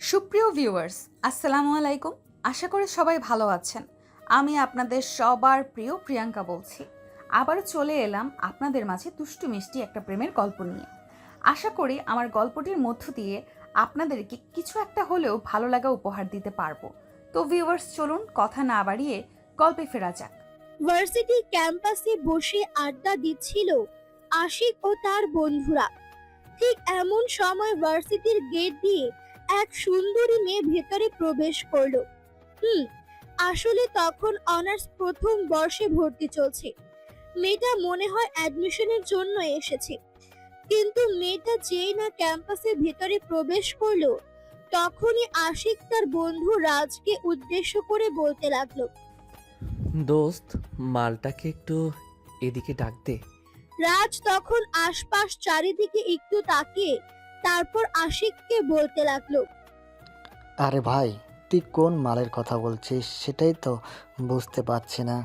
সুপ্রিয় ভিউয়ার্স, আসসালামু আলাইকুম। আশা করি সবাই ভালো আছেন। আমি আপনাদের সবার প্রিয় প্রিয়াঙ্কা বলছি। আবারও চলে এলাম আপনাদের মাঝে দুষ্টু মিষ্টি একটা প্রেমের গল্প নিয়ে। আশা করি আমার গল্পটির মধ্য দিয়ে আপনাদেরকে কিছু একটা হলেও ভালো লাগা উপহার দিতে পারবো। তো ভিউয়ার্স, চলুন কথা না বাড়িয়ে গল্পে ফেরা যাক। ভার্সিটি ক্যাম্পাসে বসে আড্ডা দিচ্ছিল আশিক ও তার বন্ধুরা। ঠিক এমন সময় ভার্সিটির গেট দিয়ে এক সুন্দরী মেয়ে ভেতরে প্রবেশ করলো। হুম আসলে তখন অনার্স প্রথম বর্ষে ভর্তি চলছে। মেয়েটা মনে হয় অ্যাডমিশনের জন্য এসেছে। কিন্তু মেয়েটা যেই না ক্যাম্পাসের ভেতরে প্রবেশ করলো, তখনই আশিক তার বন্ধু রাজকে উদ্দেশ্য করে বলতে লাগলো। দোস্ত, মালটাকে একটু এদিকে ডাক দে। রাজ তখন আশপাশ চারিদিকে একটু তাকিয়ে তারপর আশিককে বলতে লাগলো। আরে ভাই, তুই কোন মালের কথা বলছিস সেটাই তো বুঝতে পারছি না।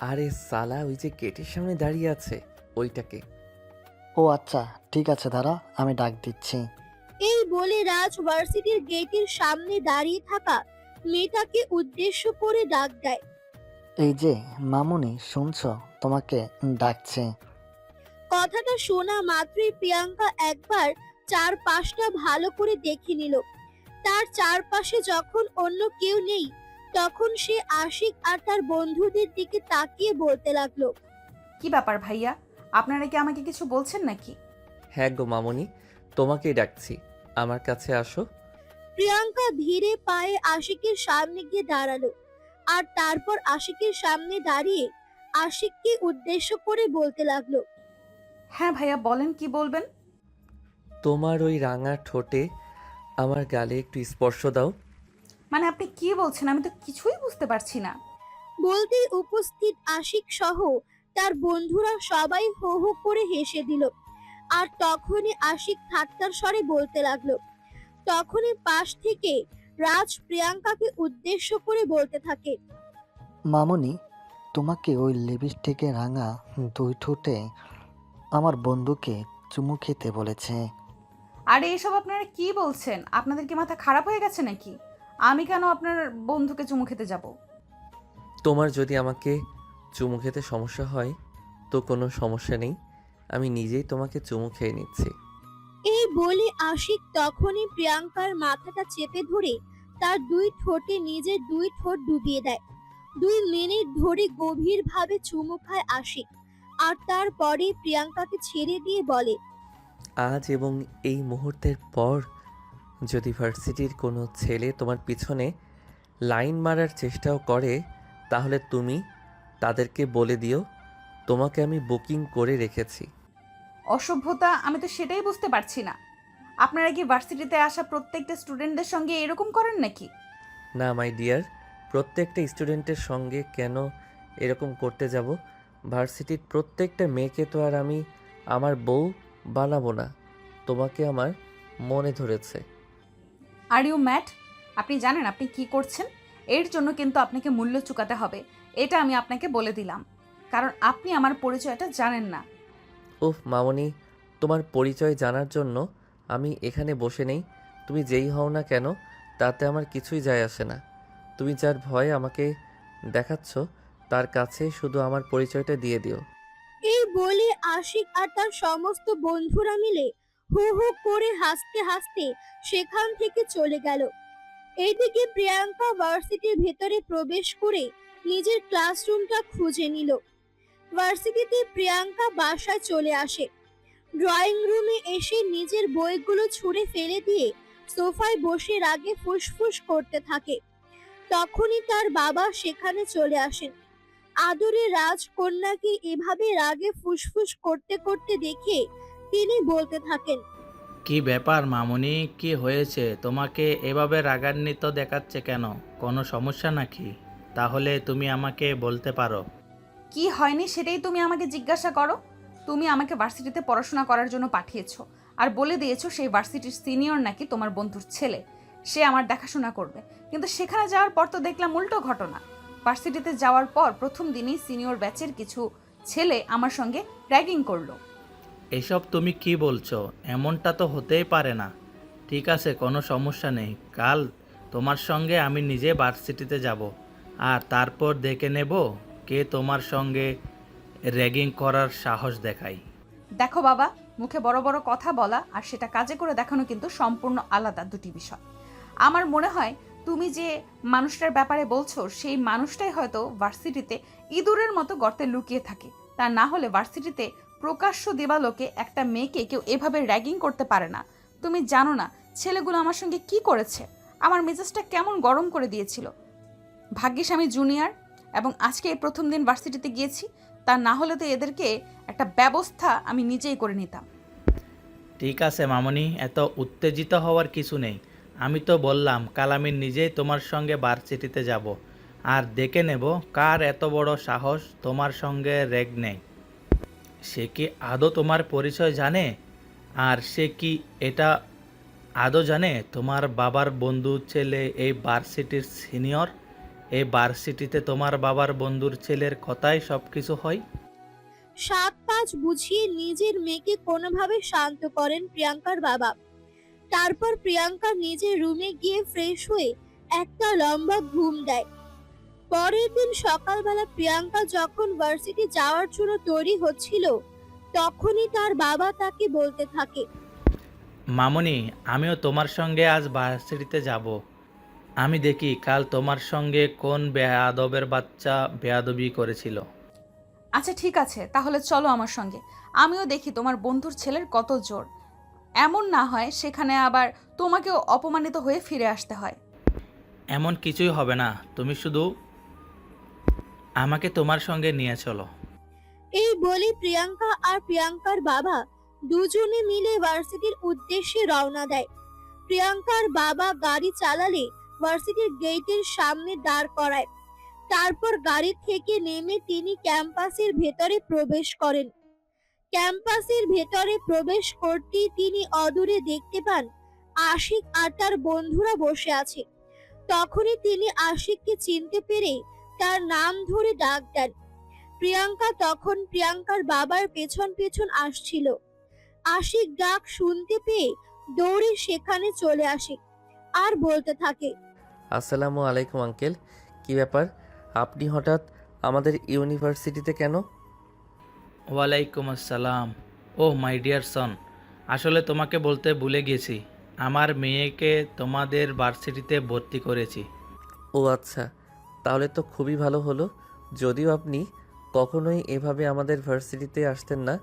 আরে সালা, ওই যে গেটের সামনে দাঁড়িয়ে আছে ওইটাকে। ও আচ্ছা, ঠিক আছে, দাঁড়া, আমি ডাক দিচ্ছি। এই বলে রাজ ভার্সিটির গেটের সামনে দাঁড়িয়ে থাকা মেয়েটাকে উদ্দেশ্য করে ডাক দেয়। এই যে মামুনি, শুনছো? তোমাকে ডাকছে। কথাটা শোনা মাত্রই প্রিয়াঙ্কা একবার চারপাশটা ভালো করে দেখে নিল। তার চারপাশে যখন অন্য কেউ নেই, তখন সে আশিক আর তার বন্ধুদের দিকে তাকিয়ে বলতে লাগলো। কি ব্যাপার ভাইয়া, আপনারা কি আমাকে কিছু বলছেন নাকি? হ্যাঁ গো মামনি, তোমাকেই ডাকছি, আমার কাছে আসো। প্রিয়াঙ্কা ধীরে পায়ে আশিকের সামনে গিয়ে দাঁড়ালো, আর তারপর আশিকের সামনে দাঁড়িয়ে আশিককে উদ্দেশ্য করে বলতে লাগলো। হ্যাঁ ভাইয়া, বলেন, কি বলবেন? তোমার ওই রাঙা ঠোঁটে আমার গালে একটু স্পর্শ দাও। মানে আপনি কি বলছেন? আমি তো কিছুই বুঝতে পারছি না। বলতেই উপস্থিত আশিক সহ তার বন্ধুরা সবাই হো হো করে হেসে দিল। আর তখনই আশিক ঠাট্টার স্বরে বলতে লাগলো। তখনই পাশ থেকে রাজ প্রিয়াঙ্কাকে উদ্দেশ্য করে বলতে থাকে। মামুনি, তোমাকে ওই লিপস্টিকে রাঙা দুই ঠোঁটে আমার বন্ধুকে চুমু খেতে বলেছে। আরে এসব আপনারা কি বলছেন? আপনাদের কি মাথা খারাপ হয়ে গেছে নাকি? আমি কেন আপনার বন্ধুকে চুমু খেতে যাব? তোমার যদি আমাকে চুমু খেতে সমস্যা হয় তো কোনো সমস্যা নেই, আমি নিজেই তোমাকে চুমু খেয়ে নিচ্ছি। এই বলে আশিক তখনই প্রিয়াঙ্কার মাথাটা চেপে ধরে তার দুই ঠোঁটে নিজের দুই ঠোঁট ডুবিয়ে দেয়। 2 মিনিট ধরে গভীরভাবে চুমু খায় আশিক, আর তারপরে প্রিয়াঙ্কাকে ছেড়ে দিয়ে বলে। আজ এবং এই মুহূর্তের পর যদি ভার্সিটির কোনো ছেলে তোমার পিছনে লাইন মারার চেষ্টাও করে, তাহলে তুমি তাদেরকে বলে দিও তোমাকে আমি বুকিং করে রেখেছি। অসভ্যতা! আমি তো সেটাই বুঝতে পারছি না। আপনারা কি ভার্সিটিতে আসা প্রত্যেকটা স্টুডেন্টদের সঙ্গে এরকম করেন নাকি? না মাই ডিয়ার, প্রত্যেকটা স্টুডেন্টের সঙ্গে কেন এরকম করতে যাব? ভার্সিটির প্রত্যেকটা মেয়েকে তো আর আমি আমার বউ বানাবো না। তোমাকে আমার মনে ধরেছে। Are you mad? আপনি জানেন আপনি কি করছেন? এর জন্য কিন্তু আপনাকে মূল্য চুকাতে হবে। এটা আমি আপনাকে বলে দিলাম, কারণ আপনি আমার পরিচয়টা জানেন না। উফ মামনি, তোমার পরিচয় জানার জন্য আমি এখানে বসে নেই। তুমি যেই হও না কেন তাতে আমার কিছুই যায় আসে না। তুমি যার ভয় আমাকে দেখাচ্ছ তার কাছে শুধু আমার পরিচয়টা দিয়ে দিও। এই বলে আশিক আর তার সমস্ত বন্ধুরা মিলে হু হু করে হাসতে হাসতে সেখান থেকে চলে গেল। এইদিকে প্রিয়াঙ্কা ভার্সিটির ভেতরে প্রবেশ করে নিজের ক্লাসরুমটা খুঁজে নিল। ভার্সিটিতে প্রিয়াঙ্কা বাসায় চলে আসে। ড্রয়িং রুমে এসে নিজের বইগুলো ছুঁড়ে ফেলে দিয়ে সোফায় বসে রাগে ফুসফুস করতে থাকে। তখনই তার বাবা সেখানে চলে আসেন। আদরে রাজকন্যাকে এভাবে রাগে ফুসফুস করতে করতে দেখে তিনি বলতে থাকেন। কি ব্যাপার মামুনি, কি হয়েছে? তোমাকে এভাবে রাগান্বিত দেখাচ্ছে কেন? কোনো সমস্যা নাকি? তাহলে তুমি আমাকে বলতে পারো। কি হয়নি সেটাই তুমি আমাকে জিজ্ঞাসা করো। তুমি আমাকে ভার্সিটিতে পড়াশোনা করার জন্য পাঠিয়েছো, আর বলে দিয়েছো সেই ভার্সিটির সিনিয়র নাকি তোমার বন্ধুর ছেলে, সে আমার দেখাশোনা করবে। কিন্তু সেখানে যাওয়ার পর তো দেখলাম উল্টো ঘটনা। ভার্সিটিতে যাওয়ার পর প্রথম দিনই সিনিয়র ব্যাচের কিছু ছেলে আমার সঙ্গে র্যাগিং করলো। এসব তুমি কি বলছো? এমনটা তো হতেই পারে না। ঠিক আছে, কোনো সমস্যা নেই। কাল তোমার সঙ্গে আমি নিজে ভার্সিটিতে যাব, আর তারপর দেখে নেব কে তোমার সঙ্গে র্যাগিং করার সাহস দেখায়। দেখো বাবা, মুখে বড় বড় কথা বলা আর সেটা কাজে করে দেখানো কিন্তু সম্পূর্ণ আলাদা দুটি বিষয়। আমার মনে হয় তুমি যে মানুষটার ব্যাপারে বলছো সেই মানুষটাই হয়তো ভার্সিটিতে ইঁদুরের মতো গর্তে লুকিয়ে থাকে। তা না হলে ভার্সিটিতে প্রকাশ্য দেবালোকে একটা মেয়েকে কেউ এভাবে র্যাগিং করতে পারে না। তুমি জানো না ছেলেগুলো আমার সঙ্গে কি করেছে, আমার মেজাজটা কেমন গরম করে দিয়েছিল। ভাগ্যিস আমি জুনিয়র এবং আজকে এই প্রথম দিন ভার্সিটিতে গিয়েছি, তা না হলে তো এদেরকে একটা ব্যবস্থা আমি নিজেই করে নিতাম। ঠিক আছে মামনি, এত উত্তেজিত হওয়ার কিছু নেই। আমি তো বললাম কাল আমি নিজেই তোমার সঙ্গে ভার্সিটিতে যাব, আর দেখে নেব কার এত বড় সাহস তোমার সঙ্গে র্যাগ নেই। সে কি আদৌ তোমার পরিচয় জানে? আর সে কি এটা আদৌ জানে তোমার বাবার বন্ধুর ছেলে এই ভার্সিটির সিনিয়র? এই ভার্সিটিতে তোমার বাবার বন্ধুর ছেলের কথাই সব কিছু হয়। 7-5 বুঝিয়ে নিজের মেয়েকে কোনোভাবে শান্ত করেন প্রিয়াঙ্কার বাবা। তারপর প্রিয়াঙ্কা নিজের রুমে গিয়ে ফ্রেশ হয়ে একটা লম্বা ঘুম দেয়। পরের দিন সকালবেলা প্রিয়াঙ্কা যখন ভার্সিটি যাওয়ার জন্য তৈরি হচ্ছিল, তখনই তার বাবা তাকে বলতে থাকে, মামনি, আমিও তোমার সঙ্গে আজ ভার্সিটিতে যাব। আমি দেখি কাল তোমার সঙ্গে কোন বেয়াদবের বাচ্চা বেয়াদবি করেছিল। আচ্ছা ঠিক আছে, তাহলে চলো আমার সঙ্গে, আমিও দেখি তোমার বন্ধুর ছেলের কত জোর। এমন না হয় সেখানে আবার তোমাকেও অপমানিত হয়ে ফিরে আসতে হয়। এমন কিছুই হবে না, তুমি শুধু আমাকে তোমার সঙ্গে নিয়ে চলো। এই বলে প্রিয়াঙ্কা আর প্রিয়াঙ্কার বাবা দুজনে মিলে ভার্সিটির উদ্দেশ্যে রওনা দেয়। প্রিয়াঙ্কার বাবা গাড়ি চালালে ভার্সিটির গেটের সামনে দাঁড় করায়। তারপর গাড়ি থেকে নেমে তিনি ক্যাম্পাসের ভেতরে প্রবেশ করেন। ক্যাম্পাসের ভেতরে প্রবেশ করতেই তিনি অদূরে দেখতে পান আশিক আর তার বন্ধুরা বসে আছে। তখনই তিনি আশিককে চিনতে পেরে তার নাম ধরে ডাক দেন। প্রিয়াঙ্কা তখন প্রিয়াঙ্কার বাবার পেছন পেছন আসছিল। আশিক ডাক শুনতে পেয়ে দৌড়ে সেখানে চলে আসে আর বলতে থাকে, আসসালামু আলাইকুম আঙ্কেল। কি ব্যাপার, আপনি হঠাৎ আমাদের ইউনিভার্সিটিতে কেন? ওয়ালাইকুম আসসালাম। ও মাই ডিয়ার সন, আসলে তোমাকে বলতে ভুলে গেছি, আমার মেয়েকে তোমাদের ভার্সিটিতে ভর্তি করেছি। ও আচ্ছা, তাহলে তো খুবই ভালো হলো। যদিও আপনি কখনোই এভাবে আমাদের ভার্সিটিতে আসতেন না,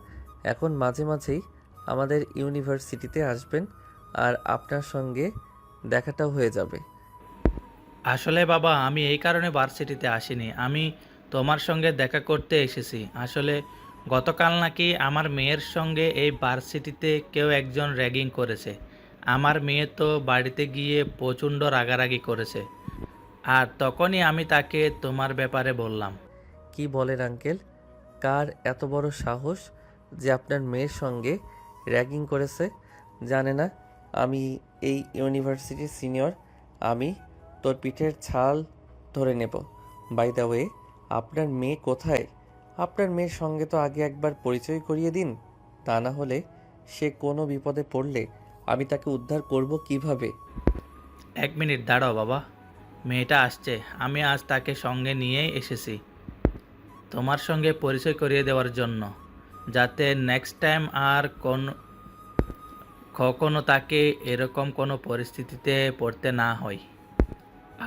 এখন মাঝে মাঝেই আমাদের ইউনিভার্সিটিতে আসবেন আর আপনার সঙ্গে দেখাটাও হয়ে যাবে। আসলে বাবা, আমি এই কারণে ভার্সিটিতে আসিনি, আমি তোমার সঙ্গে দেখা করতে এসেছি। আসলে গতকাল নাকি আমার মেয়ের সঙ্গে এই ভার্সিটিতে কেউ একজন র্যাগিং করেছে। আমার মেয়ে তো বাড়িতে গিয়ে প্রচণ্ড রাগারাগি করেছে, আর তখনই আমি তাকে তোমার ব্যাপারে বললাম। কি বলেন আঙ্কেল, কার এত বড় সাহস যে আপনার মেয়ের সঙ্গে র্যাগিং করেছে? জানে না আমি এই ইউনিভার্সিটির সিনিয়র? আমি তোর পিঠের ছাল ধরে নেব। বাই দ্য ওয়ে, আপনার মেয়ে কোথায়? আপনার মেয়ের সঙ্গে তো আগে একবার পরিচয় করিয়ে দিন, তা না হলে সে কোনো বিপদে পড়লে আমি তাকে উদ্ধার করব কিভাবে? 1 মিনিট দাঁড়াও বাবা, মেয়েটা আসছে, আমি আজ তাকে সঙ্গে নিয়েই এসেছি তোমার সঙ্গে পরিচয় করিয়ে দেওয়ার জন্য, যাতে নেক্সট টাইম আর কখনো তাকে এরকম কোনো পরিস্থিতিতে পড়তে না হয়,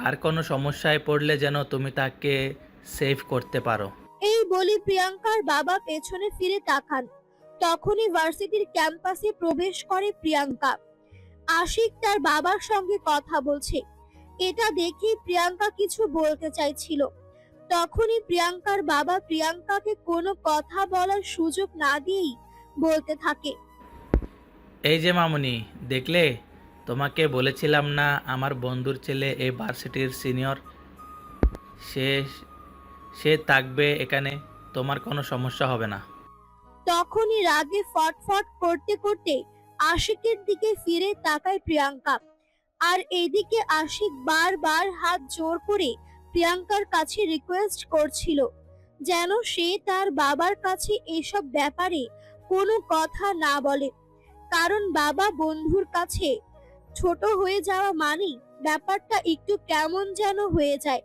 আর কোনো সমস্যায় পড়লে যেন তুমি তাকে সেভ করতে পারো। এই বলে প্রিয়াঙ্কার বাবা পেছনে ফিরে তাকান। তখনই ভার্সিটির ক্যাম্পাসে প্রবেশ করে প্রিয়াঙ্কা। আশিক তার বাবার সঙ্গে কথা বলছে। এটা দেখে প্রিয়াঙ্কা কিছু বলতে চাইছিল, তখনই প্রিয়াঙ্কার বাবা প্রিয়াঙ্কাকে কোনো কথা বলার সুযোগ না দিয়েই বলতে থাকে, এই যে মামুনি, দেখলে, তোমাকে বলেছিলাম না আমার বন্ধুর ছেলে এই ভার্সিটির সিনিয়র, সে সে থাকবে এখানে, তোমার কোনো সমস্যা হবে না। তখনই রাগে ফটফট করতে করতে আশিকের দিকে ফিরে তাকায় প্রিয়াঙ্কা। আর এদিকে আশিক বারবার হাত জোর করে প্রিয়াঙ্কার কাছে রিকোয়েস্ট করছিল যেন সে তার বাবার কাছে এসব ব্যাপারে কোনো কথা না বলে, কারণ বাবা বন্ধুর কাছে ছোট হয়ে যাওয়া মানেই ব্যাপারটা একটু কেমন যেন হয়ে যায়।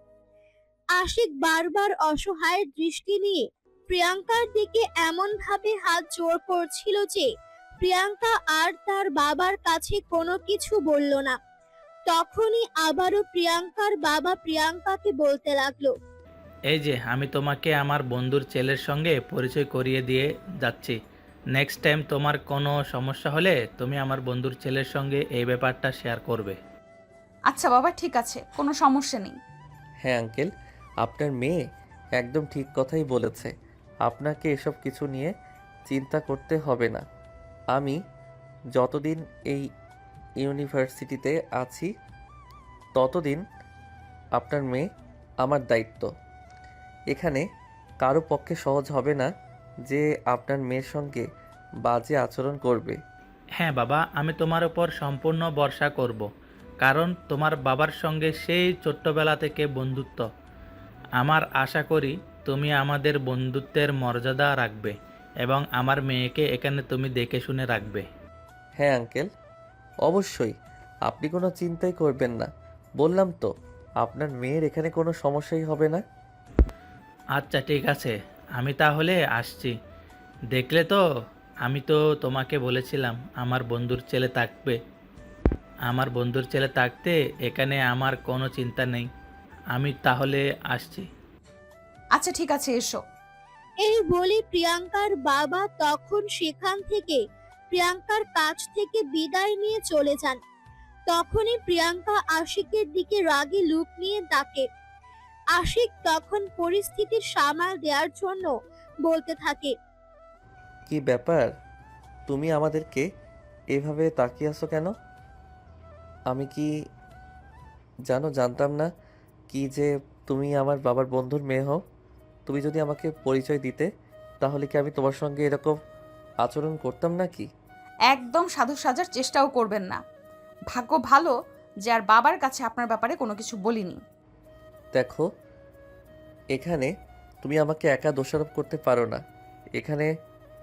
আশিক বারবার অসহায় দৃষ্টি নিয়ে প্রিয়াঙ্কার দিকে এমন ভাবে হাত জোর করছিল যে প্রিয়াঙ্কা আর তার বাবার কাছে কোনো কিছু বলল না। তখনই আবারও প্রিয়াঙ্কার বাবা প্রিয়াঙ্কাকে বলতে লাগলো, এই যে আমি তোমাকে আমার বন্ধুর ছেলের সঙ্গে পরিচয় করিয়ে দিয়ে যাচ্ছি। নেক্সট টাইম তোমার কোনো সমস্যা হলে তুমি আমার বন্ধুর ছেলের সঙ্গে এই ব্যাপারটা শেয়ার করবে। আচ্ছা বাবা, ঠিক আছে, কোনো সমস্যা নেই। হ্যাঁ আঙ্কেল, আপনার মেয়ে একদম ঠিক কথাই বলেছে। আপনাকে এসব কিছু নিয়ে চিন্তা করতে হবে না। আমি যতদিন এই ইউনিভার্সিটিতে আছি ততদিন আপনার মেয়ে আমার দায়িত্ব। এখানে কারো পক্ষে সহজ হবে না যে আপনার মেয়ের সঙ্গে বাজে আচরণ করবে। হ্যাঁ বাবা, আমি তোমার উপর সম্পূর্ণ ভরসা করব, কারণ তোমার বাবার সঙ্গে সেই ছোট্টবেলা থেকে বন্ধুত্ব। আমার আশা করি তুমি আমাদের বন্ধুত্বের মর্যাদা রাখবে এবং আমার মেয়েকে এখানে তুমি দেখে শুনে রাখবে। হ্যাঁ আঙ্কেল, অবশ্যই। আপনি কোনো চিন্তাই করবেন না। বললাম তো, আপনার মেয়ের এখানে কোনো সমস্যাই হবে না। আচ্ছা ঠিক আছে, আমি তাহলে আসছি। দেখলে তো, আমি তো তোমাকে বলেছিলাম আমার বন্ধুর ছেলে থাকবে। আমার বন্ধুর ছেলে থাকতে এখানে আমার কোনো চিন্তা নেই। আমি তাহলে আসছি। আচ্ছা ঠিক আছে, এসো। এই বলে প্রিয়াঙ্কার বাবা তখন সেখান থেকে প্রিয়াঙ্কার কাছ থেকে বিদায় নিয়ে চলে যান। তখনই প্রিয়াঙ্কা আশিকের দিকে রাগী লুক নিয়ে তাকে। আশিক তখন পরিস্থিতি সামাল দেওয়ার জন্য বলতে থাকে, কি ব্যাপার, তুমি আমাদেরকে এভাবে তাকিয়ে আছো কেন? আমি কি জানতাম না কি যে তুমি আমার বাবার বন্ধুর মেয়ে হও। তুমি যদি আমাকে পরিচয় দিতে তাহলে কি আমি তোমার সঙ্গে এরকম আচরণ করতাম নাকি? একদম সাধু সাজার চেষ্টাও করবেন না। ভাগ্য ভালো যে আর বাবার কাছে আপনার ব্যাপারে কোনো কিছু বলিনি। দেখো, এখানে তুমি আমাকে একা দোষারোপ করতে পারো না। এখানে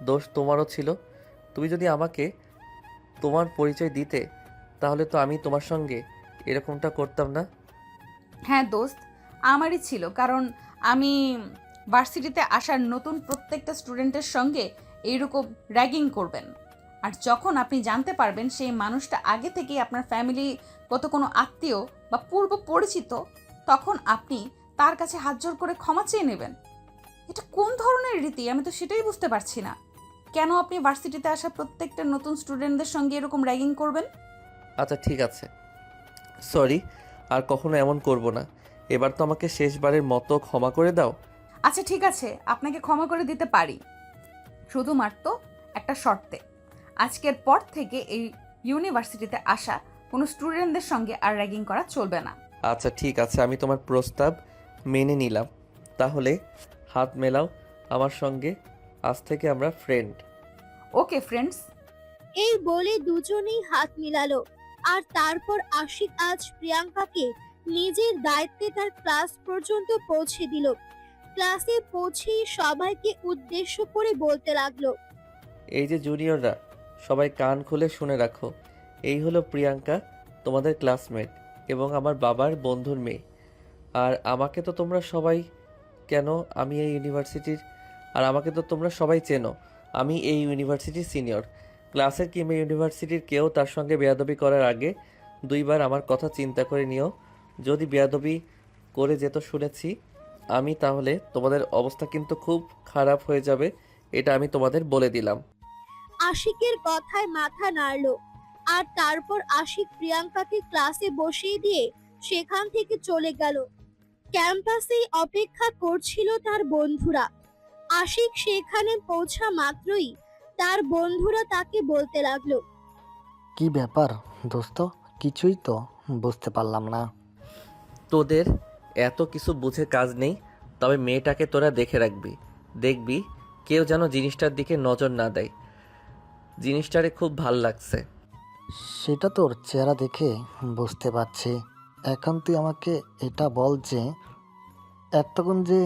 দোষ তোমারও ছিল। তুমি যদি আমাকে তোমার পরিচয় দিতে তাহলে তো আমি তোমার সঙ্গে এরকমটা করতাম না। হ্যাঁ দোস্ত, আমারই ছিল, কারণ আমি ভার্সিটিতে আসার নতুন প্রত্যেকটা স্টুডেন্টের সঙ্গে এইরকম র্যাগিং করবেন। আর যখন আপনি জানতে পারবেন সেই মানুষটা আগে থেকেই আপনার ফ্যামিলিগত কোনো আত্মীয় বা পূর্ব পরিচিত, তখন আপনি তার কাছে হাত জোর করে ক্ষমা চেয়ে নেবেন। এটা কোন ধরনের রীতি, আমি তো সেটাই বুঝতে পারছি না। কেন আপনি ভার্সিটিতে আসা প্রত্যেকটা নতুন স্টুডেন্টদের সঙ্গে এরকম র্যাগিং করবেন? আচ্ছা ঠিক আছে, সরি, আর কখনো এমন করব না। এবার তো আমাকে শেষবারের মতো ক্ষমা করে দাও। আচ্ছা ঠিক আছে, আপনাকে ক্ষমা করে দিতে পারি, শুধুমাত্র একটা শর্তে। আজকের পর থেকে এই ইউনিভার্সিটিতে আসা কোনো স্টুডেন্টদের সঙ্গে আর র্যাগিং করা চলবে না। আচ্ছা ঠিক আছে, আমি তোমার প্রস্তাব মেনে নিলাম। তাহলে হাত মেলাও আমার সঙ্গে, আজ থেকে আমরা ফ্রেন্ড। Okay friends. এই বলে দুজনেই হাত মিলালো। আর তারপর আশিক আজ প্রিয়াঙ্কাকে নিজের দায়িত্বে তার ক্লাস পর্যন্ত পৌঁছে দিল। ক্লাসে পৌঁছেই সবাইকে উদ্দেশ্য করে বলতে লাগলো, এই যে জুনিয়ররা, সবাই কান খুলে শুনে রাখো। এই হলো প্রিয়াঙ্কা, তোমাদের ক্লাসমেট এবং আমার বাবার বন্ধুর মেয়ে। আর আমাকে তো তোমরা সবাই আমি এই ইউনিভার্সিটির আমাকে তো তোমরা সবাই চেনো। আমি এই ইউনিভার্সিটির সিনিয়র। ক্লাসের কিংবা ইউনিভার্সিটির কেউ তার সঙ্গে বেয়াদবি করার আগে দুইবার আমার কথা চিন্তা করে নিও। যদি বেয়াদবি করে যেত শুনেছি আমি, তাহলে তোমাদের অবস্থা কিন্তু খুব খারাপ হয়ে যাবে। এটা আমি তোমাদের বলে দিলাম। আশিকের কথায় মাথা নাড়লো। আর তারপর আশিক প্রিয়াঙ্কাকে ক্লাসে বসিয়ে দিয়ে সেখান থেকে চলে গেল। ক্যাম্পাসেই অপেক্ষা করছিল তার বন্ধুরা। আশিক সেখানে পৌঁছা মাত্রই তার বন্ধুরা তাকে বলতে লাগলো, কি ব্যাপার দোস্ত? কিছুই তো বুঝতে পারলাম না। তোদের এত কিছু বুঝে কাজ নেই, তবে মেয়েটাকে তোরা দেখে রাখবি। দেখবি কেউ যেন জিনিসটার দিকে নজর না দেয়। জিনিসটারে খুব ভাল লাগছে। সেটা তোর চেহারা দেখে বুঝতে পারছি। এখন তুই আমাকে এটা বল যে এতক্ষণ যে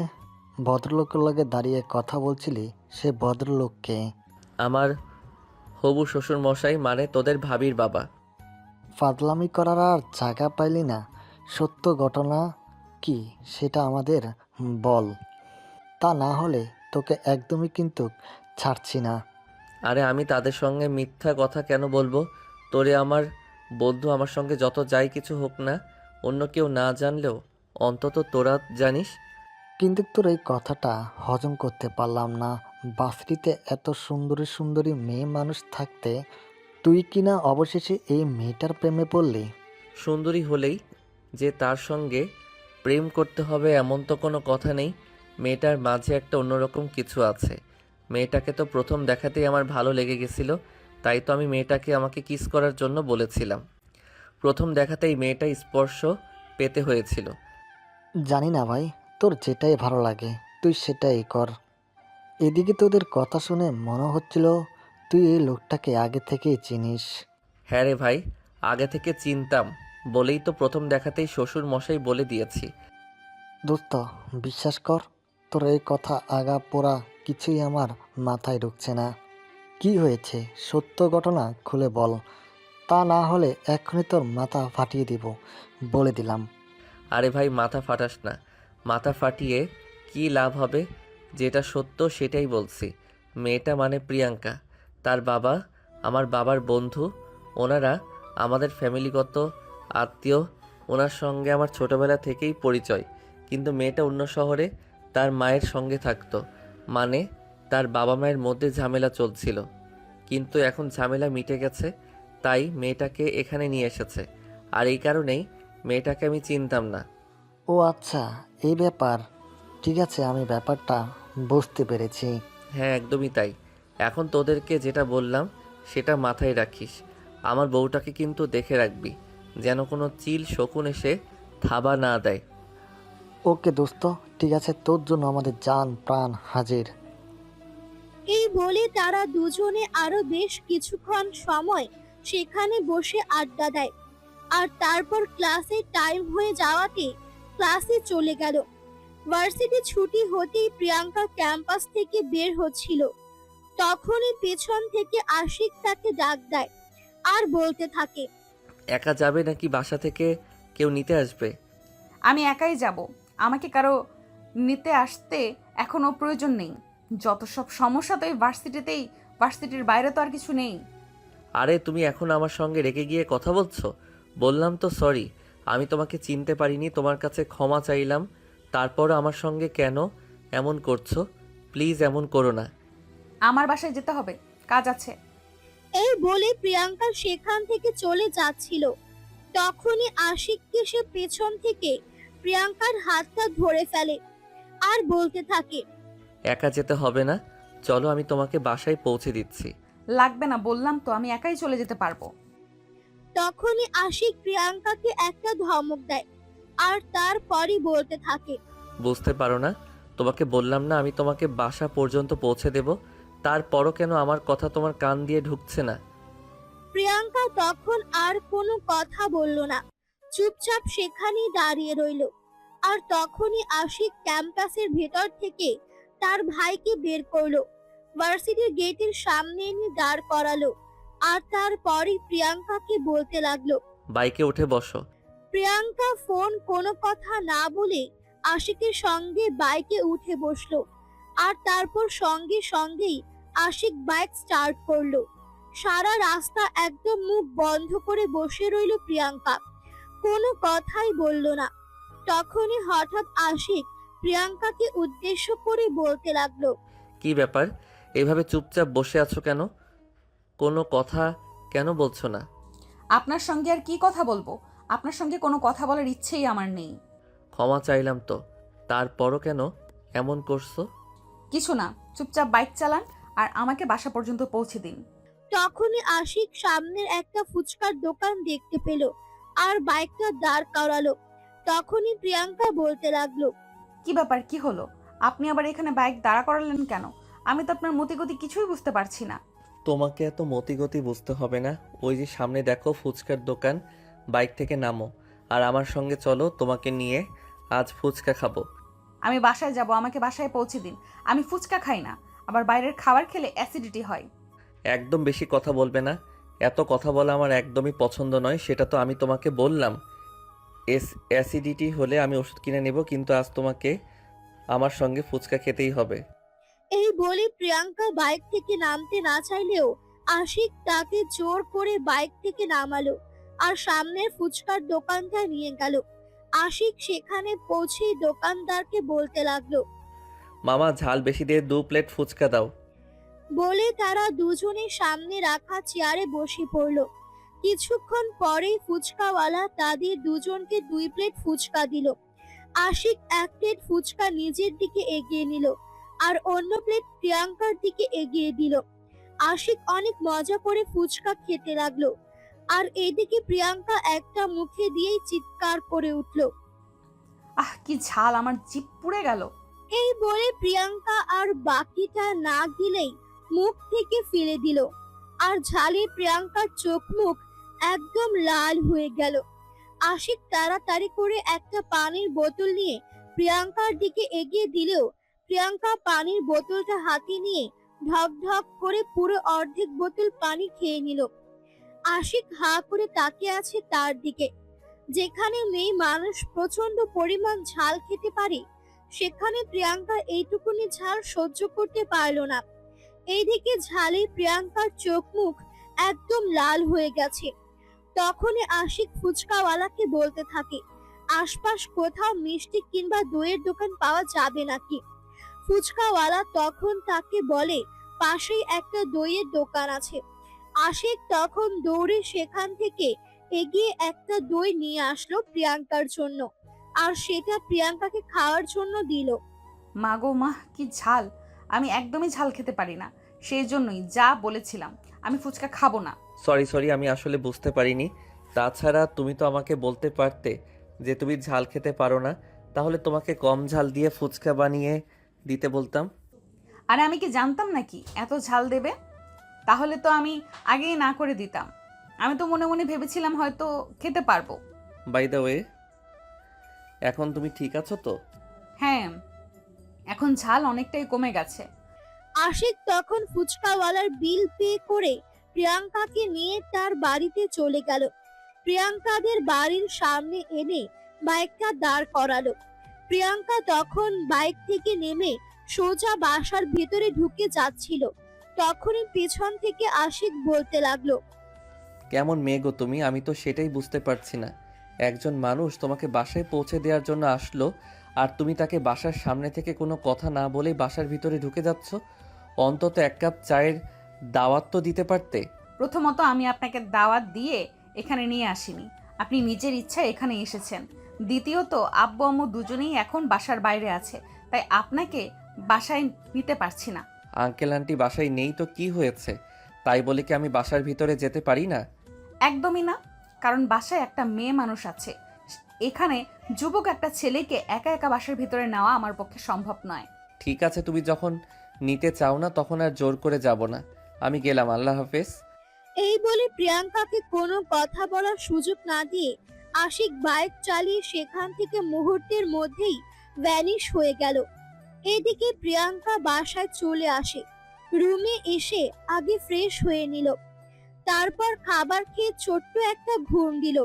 ভদ্রলোকের লগে দাঁড়িয়ে কথা বলছিলি সে ভদ্রলোককে? আমার হবু শ্বশুর মশাই, মানে তোদের ভাবির বাবা। ফাজলামি করার আর জায়গা পাইলি না? সত্য ঘটনা কি সেটা আমাদের বল, তা না হলে তোকে একদমই কিন্তু ছাড়ছি না। আরে আমি তাদের সঙ্গে মিথ্যা কথা কেন বলবো? তোরে আমার বন্ধু, আমার সঙ্গে যত যাই কিছু হোক না, অন্য কেউ না জানলেও অন্তত তোরা জানিস। কিন্তু তোর এই কথাটা হজম করতে পারলাম না। বাসরিতে এত সুন্দরী সুন্দরী মেয়ে মানুষ থাকতে তুই কিনা অবশেষে এই মেয়েটার প্রেমে পড়লি। সুন্দরী হলেই যে তার সঙ্গে প্রেম করতে হবে এমন তো কোনো কথা নেই। মেয়েটার মাঝে একটা অন্যরকম কিছু আছে। মেয়েটাকে তো প্রথম দেখাতেই আমার ভালো লেগে গেছিল, তাই তো আমি মেয়েটাকে আমাকে কিস করার জন্য বলেছিলাম। প্রথম দেখাতেই মেয়েটা স্পর্শ পেতে হয়েছিল। জানি না ভাই, তোর যেটাই ভালো লাগে তুই সেটাই কর। এদিকে তোদের কথা শুনে মনে হচ্ছিল তুই এই লোকটাকে আগে থেকেই চিনিস। হ্যাঁ রে ভাই, আগে থেকে চিনতাম বলেই তো প্রথম দেখাতেই শ্বশুর মশাই বলে দিয়েছি। দোস্ত, বিশ্বাস কর, তোর এই কথা আগা পোড়া কিছুই আমার মাথায় ঢুকছে না। কি হয়েছে সত্য ঘটনা খুলে বল, তা না হলে এক্ষুনি তোর মাথা ফাটিয়ে দিব, বলে দিলাম। আরে ভাই, মাথা ফাটাস না। মাথা ফাটিয়ে কি লাভ হবে? যেটা সত্য সেটাই বলছি। মেয়েটা মানে প্রিয়াঙ্কা, তার বাবা আমার বাবার বন্ধু। ওনারা আমাদের ফ্যামিলিগত আত্মীয়। ওনার সঙ্গে আমার ছোটবেলা থেকেই পরিচয়। কিন্তু মেয়েটা অন্য শহরে তার মায়ের সঙ্গে থাকতো, মানে তার বাবা মায়ের মধ্যে ঝামেলা চলছিল। কিন্তু এখন ঝামেলা মিটে গেছে, তাই মেয়েটাকে এখানে নিয়ে এসেছে। আর এই কারণেই মেয়েটাকে আমি চিনতাম না। ও আচ্ছা, এই ব্যাপার। ঠিক আছে, আমি ব্যাপারটা বুঝতে পেরেছি। হ্যাঁ, একদমই তাই। এখন তোদেরকে যেটা বললাম সেটা মাথায় রাখিস। আমার বউটাকে কিন্তু দেখে রাখবি, যেন কোনো চিল শকুন এসে থাবা না দেয়। ওকে দোস্ত, ঠিক আছে, তোর জন্য আমাদের জান প্রাণ হাজির। এই বলে তারা দুজনে আরো বেশ কিছুক্ষণ সময় সেখানে বসে আড্ডা দেয়। আর তারপর ক্লাসের টাইম হয়ে যাওয়াতে ক্লাসে চলে গেল। ভার্সিটি ছুটি হতেই প্রিয়াঙ্কা ক্যাম্পাস থেকে বের হচ্ছিল। তখনই পেছন থেকে আশিক তাকে ডাক দেয় আর বলতে থাকে, একা যাবে নাকি বাসা থেকে কেউ নিতে আসবে? আমি একাই যাব। আমাকে কারো নিতে আসতে এখনও প্রয়োজন নেই। যত সব সমস্যা তো এই ভার্সিটিতেই, ভার্সিটির বাইরে তো আর কিছু নেই। আরে তুমি এখন আমার সঙ্গে রেগে গিয়ে কথা বলছো? বললাম তো সরি, আমি তোমাকে চিনতে পারিনি, তোমার কাছে ক্ষমা চাইলাম। তারপরও আমার সঙ্গে কেন এমন করছো? প্লিজ এমন করো না। আমার বাসায় যেতে হবে, কাজ আছে। এই বলে প্রিয়াঙ্কা সেখান থেকে চলে যাচ্ছিল। তখনই আশিককে সে পেছন থেকে প্রিয়াঙ্কার হাতটা ধরে ফেলে আর বলতে থাকে, একা যেতে হবে না, চলো আমি তোমাকে বাসায় পৌঁছে দিচ্ছি। লাগবে না, বললাম তো আমি একাই চলে যেতে পারবো। তখনই আশিক প্রিয়াঙ্কাকে একটা ধমক দেয় আর তারপরই বলতে থাকে, বুঝতে পারো না? তোমাকে বললাম না আমি তোমাকে বাসা পর্যন্ত পৌঁছে দেব, তারপরও কেন আমার কথা তোমার কান দিয়ে ঢুকছে না? প্রিয়াঙ্কা তখন আর কোনো কথা বলল না, চুপচাপ সেখানেই দাঁড়িয়ে রইল। আর তখনই আশিক ক্যাম্পাসের ভেতর থেকে তার ভাইকে বের করলো, ভার্সিটির গেটের সামনে এনে দাঁড় করালো। আর তারপরই প্রিয়াঙ্কাকে বলতে লাগলো। বাইকে উঠে বসো। প্রিয়াঙ্কা ফোন কোনো কথা না বলে আশিকের সঙ্গে বাইকে উঠে বসলো। আর তারপর সঙ্গে সঙ্গেই আশিক বাইক স্টার্ট করলো। সারা রাস্তা একদম মুখ বন্ধ করে বসে রইল প্রিয়াঙ্কা, কোনো কথাই বলল না। তখনই হঠাৎ আশিক প্রিয়াঙ্কাকে উদ্দেশ্য করে বলতে লাগলো, কি ব্যাপার, এভাবে চুপচাপ বসে আছো কেন? কোনো কথা কেন বলছো না? আপনার সঙ্গে আর কি কথা বলবো? আপনার সঙ্গে কোনো কথা বলার ইচ্ছেই আমার নেই। ক্ষমা চাইলাম তো, তারপরও কেন এমন করছো? কিছু না, চুপচাপ বাইক চালান আর আমাকে বাসা পর্যন্ত পৌঁছে দিন। তখনই আশিক সামনের একটা ফুচকার দোকান দেখতে পেল আর বাইকটা দাঁড় করালো। তখনই প্রিয়াঙ্কা বলতে লাগলো, কি ব্যাপার, কি হলো? আপনি আবার এখানে বাইক দাঁড়া করালেন কেন? আমি তো আপনার মতিগতি কিছুই বুঝতে পারছি না। তোমাকে এত মতিগতি বুঝতে হবে না। ওই যে সামনে দেখো ফুচকার দোকান, বাইক থেকে নামো আর আমার সঙ্গে চলো, তোমাকে নিয়ে আজ ফুচকা খাবো। আমি বাসায় যাব, আমাকে বাসায় পৌঁছে দিন। আমি ফুচকা খাই না, আবার বাইরের খাবার খেলে অ্যাসিডিটি হয়। একদম বেশি কথা বলবে না। এত কথা বলা আমার একদমই পছন্দ নয়, সেটা তো আমি তোমাকে বললাম। অ্যাসিডিটি হলে আমি ওষুধ কিনে নেব, কিন্তু আজ তোমাকে আমার সঙ্গে ফুচকা খেতেই হবে। এই বলে প্রিয়াঙ্কা বাইক থেকে নামতে না চাইলেও আশিক তাকে জোর করে বাইক থেকে নামালো আর সামনের ফুচকার দোকানটা নিয়ে গেল। আশিক সেখানে পৌঁছে দোকানদারকে বলতে লাগলো। মামা, ঝাল বেশি দিয়ে 2 প্লেট ফুচকা দাও। বলে তারা দুজনে সামনে রাখা চেয়ারে বসে পড়লো। কিছুক্ষণ পরেই ফুচকাওয়ালা তাদের দুজনকে 2 প্লেট ফুচকা দিল। আশিক 1 প্লেট ফুচকা নিজের দিকে এগিয়ে নিল আর অন্য প্লেট প্রিয়াঙ্কার দিকে এগিয়ে দিল। আশিক অনেক মজা করে ফুচকা খেতে লাগলো আর এদিকে প্রিয়াঙ্কা একটা মুখে দিয়েই চিৎকার করে উঠল। কি ঝাল, আমার জিভ পুড়ে গেল। এই বলে প্রিয়াঙ্কা আর বাকিটা না গিলেই মুখ থেকে ফেলে দিল আর ঝালে প্রিয়াঙ্কার চোখ মুখ একদম লাল হয়ে গেল। আশিক তাড়াতাড়ি করে একটা পানির বোতল নিয়ে প্রিয়াঙ্কার দিকে এগিয়ে দিলেও প্রিয়াঙ্কা পানির বোতলটা হাতে নিয়ে ঢক ঢক করে পুরো অর্ধেক বোতল পানি খেয়ে নিল। আশিক হা করে তাকিয়ে আছে তার দিকে। যেখানে মেয়ে মানুষ প্রচন্ড পরিমাণ ঝাল খেতে পারে, সেখানে প্রিয়াঙ্কা এইটুকুনি ঝাল সহ্য করতে পারলো না। এইদিকে ঝালে প্রিয়াঙ্কার চোখ মুখ একদম লাল হয়ে গেছে। তখনই আশিক ফুচকাওয়ালাকে বলতে থাকে আশপাশ কোথাও মিষ্টি কিংবা দইয়ের দোকান পাওয়া যাবে নাকি। ফুচকাওয়ালা তখন তাকে বলে পাশেই একটা দইয়ের দোকান আছে। আশিক তখন দৌড়ে সেখান থেকে এগিয়ে একটা দই নিয়ে আসলো প্রিয়াঙ্কার জন্য আর সেটা প্রিয়াঙ্কাকে খাওয়ার জন্য দিল। মা গো মা, কি ঝাল! আমি একদমই ঝাল খেতে পারি না, সেই জন্যই যা বলেছিলাম আমি ফুচকা খাবো না। সরি, আমি আসলে বুঝতে পারিনি। তাছাড়া তুমি তো আমাকে বলতে পারতে যে তুমি ঝাল খেতে পারো না, তাহলে তোমাকে কম ঝাল দিয়ে ফুচকা বানিয়ে দিতে বলতাম। আরে আমি কি জানতাম নাকি এত ঝাল দেবে? তাহলে তো আমি আগেই না করে দিতাম। আমি তো মনে মনে ভেবেছিলাম হয়তো খেতে পারবো। বাই দ্য ওয়ে, এখন তুমি ঠিক আছো তো? হ্যাঁ, এখন ঝাল অনেকটাই কমে গেছে। আশিক তখন ফুচকাওয়ালার বিল পে করে প্রিয়াঙ্কাকে নিয়ে তার বাড়িতে চলে গেল। প্রিয়াঙ্কাদের বাড়ির সামনে এনে বাইকটা দাঁড় করালো। প্রিয়াঙ্কা তখন বাইক থেকে নেমে সোজা বাসার ভেতরে ঢুকে যাচ্ছিল। তখনই পেছন থেকে আশিক বলতে লাগলো। কেমন মেয়ে গো তুমি, আমি তো সেটাই বুঝতে পারছি না। একজন মানুষ তোমাকে বাসায় পৌঁছে দেওয়ার জন্য আসলো, আর তুমি তাকে বাসার সামনে থেকে কোনো কথা না বলেই বাসার ভিতরে ঢুকে যাচ্ছ। অন্তত 1 কাপ চায়ের দাওয়াত তো দিতে পারতে। প্রথমত আমি আপনাকে দাওয়াত দিয়ে এখানে নিয়ে আসিনি, আপনি নিজের ইচ্ছায় এখানে এসেছেন। দ্বিতীয়ত আব্বু আম্মু দুজনেই এখন বাসার বাইরে আছে, তাই আপনাকে বাসায় নিতে পারছি না। আঙ্কেল আন্টি বাসায় নেই তো কি হয়েছে? তাই বলে কি আমি বাসার ভিতরে যেতে পারি না? একদমই না, কারণ বাসায় একটা মেয়ে মানুষ আছে। এখানে যুবক একটা ছেলেকে একা একা বাসার ভিতরে নেওয়া আমার পক্ষে সম্ভব নয়। ঠিক আছে, তুমি যখন নিতে চাও না তখন আর জোর করে যাব না। আমি গেলাম, আল্লাহ হাফেজ। এই বলে প্রিয়াঙ্কাকে কোনো কথা বলার সুযোগ না দিয়ে আশিক বাইক চালিয়ে সেখান থেকে মুহূর্তের মধ্যেই ভ্যানিশ হয়ে গেল। এদিকে প্রিয়াঙ্কা বাসায় চলে আসে। রুমে এসে আগে ফ্রেশ হয়ে নিল, তারপর খাবার খেয়ে ছোট্ট একটা ঘুম দিল।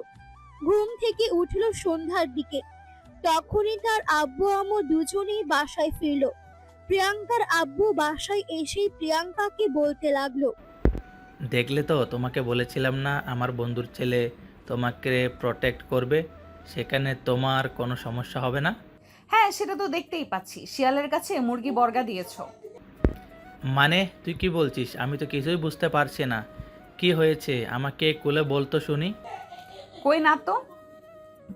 ঘুম থেকে উঠল সন্ধ্যার দিকে। তখনই তার আব্বু আম্মু দুজনেই বাসায় ফিরল। প্রিয়াঙ্কার আব্বু বাসায় এসেই প্রিয়াঙ্কাকে বলতে লাগলো। দেখলে তো, তোমাকে বলেছিলাম না আমার বন্ধুর ছেলে তোমাকে প্রোটেক্ট করবে, সেখানে তোমার কোনো সমস্যা হবে না। হ্যাঁ, সেটা তো দেখতেই পাচ্ছি, শিয়ালের কাছে মুরগি বর্গা দিয়েছো। মানে তুই কি বলছিস? আমি তো কিছুই বুঝতে পারছি না। কি হয়েছে আমাকে খুলে বলতো শুনি। কই না তো,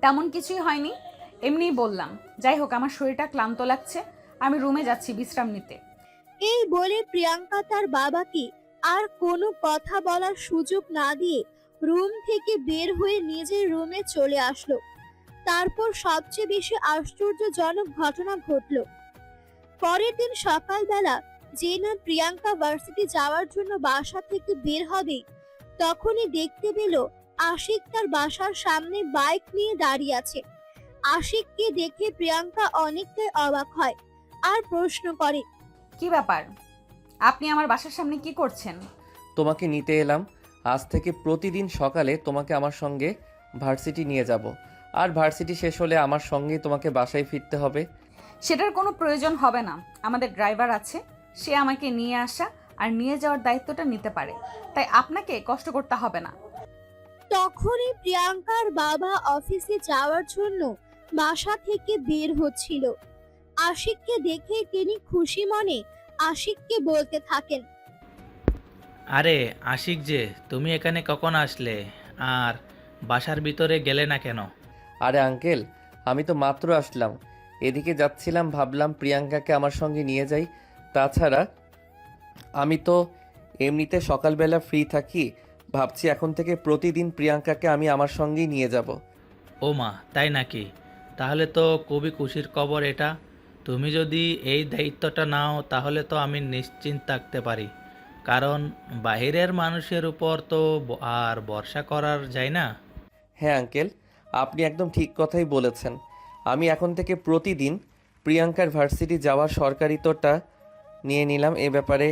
তেমন কিছুই হয়নি, এমনিই বললাম। যাই হোক, আমার শরীরটা ক্লান্ত লাগছে, আমি রুমে যাচ্ছি বিশ্রাম নিতে। এই বলে প্রিয়াঙ্কা তার বাবাকে আর কোনো কথা বলার সুযোগ না দিয়ে রুম থেকে বের হয়ে নিজের রুমে চলে আসলো। তারপর সবচেয়ে বেশি আশ্চর্যজনক ঘটনা ঘটলো। পরের দিন সকালবেলা যে না প্রিয়াঙ্কা ভার্সিটি যাওয়ার জন্য বাসা থেকে বের হবে, তখনই দেখতে পেল আশিক তার বাসার সামনে বাইক নিয়ে দাঁড়িয়ে আছে। আশিককে দেখে প্রিয়াঙ্কা অনেকটাই অবাক হয় আর প্রশ্ন করে, কি ব্যাপার, আপনি আমার বাসার সামনে কি করছেন? তোমাকে নিতে এলাম। আজ থেকে প্রতিদিন সকালে তোমাকে আমার সঙ্গে ভার্সিটি নিয়ে যাব। আর ভার্সিটি শেষ হলে আমার সঙ্গেই তোমাকে বাসায় ফিরতে হবে। সেটার কোনো প্রয়োজন হবে না, আমাদের ড্রাইভার আছে, সে আমাকে নিয়ে আসা আর নিয়ে যাওয়ার দায়িত্বটা নিতে পারে, তাই আপনাকে কষ্ট করতে হবে না। তখনই প্রিয়াঙ্কার বাবা অফিসে যাওয়ার জন্য বাসা থেকে বের হচ্ছিল। আশিককে দেখে তিনি খুশি মনে আশিককে বলতে থাকেন, আরে আশিক যে, তুমি এখানে কখন আসলে? আর বাসার ভিতরে গেলে না কেন? আরে আঙ্কেল, আমি তো মাত্র আসলাম, এদিকে যাচ্ছিলাম, ভাবলাম প্রিয়াঙ্কাকে আমার সঙ্গে নিয়ে যাই। তাছাড়া আমি তো এমনিতে সকালবেলা ফ্রি থাকি, ভাবছি এখন থেকে প্রতিদিন প্রিয়াঙ্কাকে আমি আমার সঙ্গেই নিয়ে যাব। ও মা, তাই নাকি? তাহলে তো খুবই খুশির খবর এটা। তুমি যদি এই দায়িত্বটা নাও তাহলে তো আমি নিশ্চিন্ত থাকতে পারি, কারণ বাইরের মানুষের উপর তো আর ভরসা করার যায় না। হ্যাঁ আঙ্কেল, আপনি একদম ঠিক কথাই বলেছেন। আমি এখন থেকে প্রতিদিন প্রিয়াঙ্কার ভার্সিটি যাওয়ার সরকারিত্বটা নিয়ে নিলাম। এ ব্যাপারে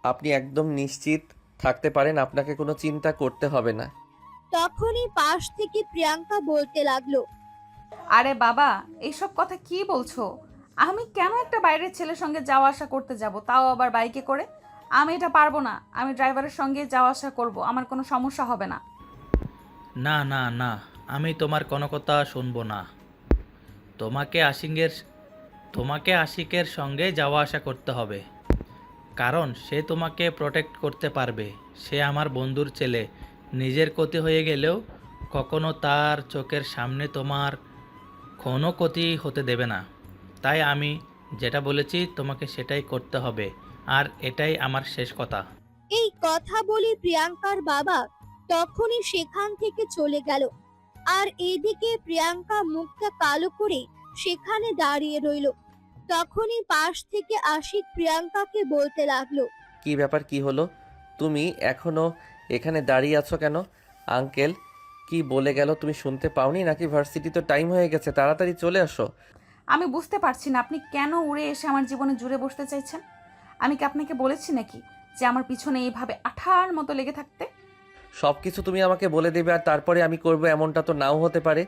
আপনি একদম নিশ্চিত থাকতে পারেন, আপনাকে কোনো চিন্তা করতে হবে না। তখনই পাশ থেকে প্রিয়াঙ্কা বলতে লাগলো, আরে বাবা, এইসব কথা কি বলছো? আমি কেন একটা বাইরের ছেলের সঙ্গে যাওয়া আসা করতে যাব, তাও আবার বাইকে করে? আমি এটা পারবো না, আমি ড্রাইভারের সঙ্গে যাওয়া আসা করব, আমার কোনো সমস্যা হবে না। না না না, আমি তোমার কোনো কথা শুনবো না। তোমাকে আশিকের সঙ্গে যাওয়া আসা করতে হবে, কারণ সে তোমাকে প্রোটেক্ট করতে পারবে। সে আমার বন্ধুর ছেলে, নিজের ক্ষতি হয়ে গেলেও কখনো তার চোখের সামনে তোমার কোনো ক্ষতি হতে দেবে না। তাই আমি যেটা বলেছি তোমাকে সেটাই করতে হবে, আর এটাই আমার শেষ কথা। এই কথা বলে প্রিয়াঙ্কার বাবা তখনই সেখান থেকে চলে গেল। আর এইদিকে প্রিয়াঙ্কা মুখটা কালো করে সেখানে দাঁড়িয়ে রইল। তখনই পাশ থেকে আশিক প্রিয়াঙ্কাকে বলতে লাগলো, কি ব্যাপার, কি হলো? তুমি এখনো এখানে দাঁড়িয়ে আছো কেন? আঙ্কেল কি বলে গেল তুমি শুনতে পাওনি নাকি? ভার্সিটি তো টাইম হয়ে গেছে, তাড়াতাড়ি চলে আসো। আমি বুঝতে পারছি না আপনি কেন উড়ে এসে আমার জীবনে জুড়ে বসতে চাইছেন। আমি কি আপনাকে বলেছি নাকি যে আমার পিছনে এইভাবে আঠার মতো লেগে থাকতে? সব কিছু তুমি আমাকে বলে দেবে আর তারপরে আমি করব, এমনটা তো নাও হতে পারে।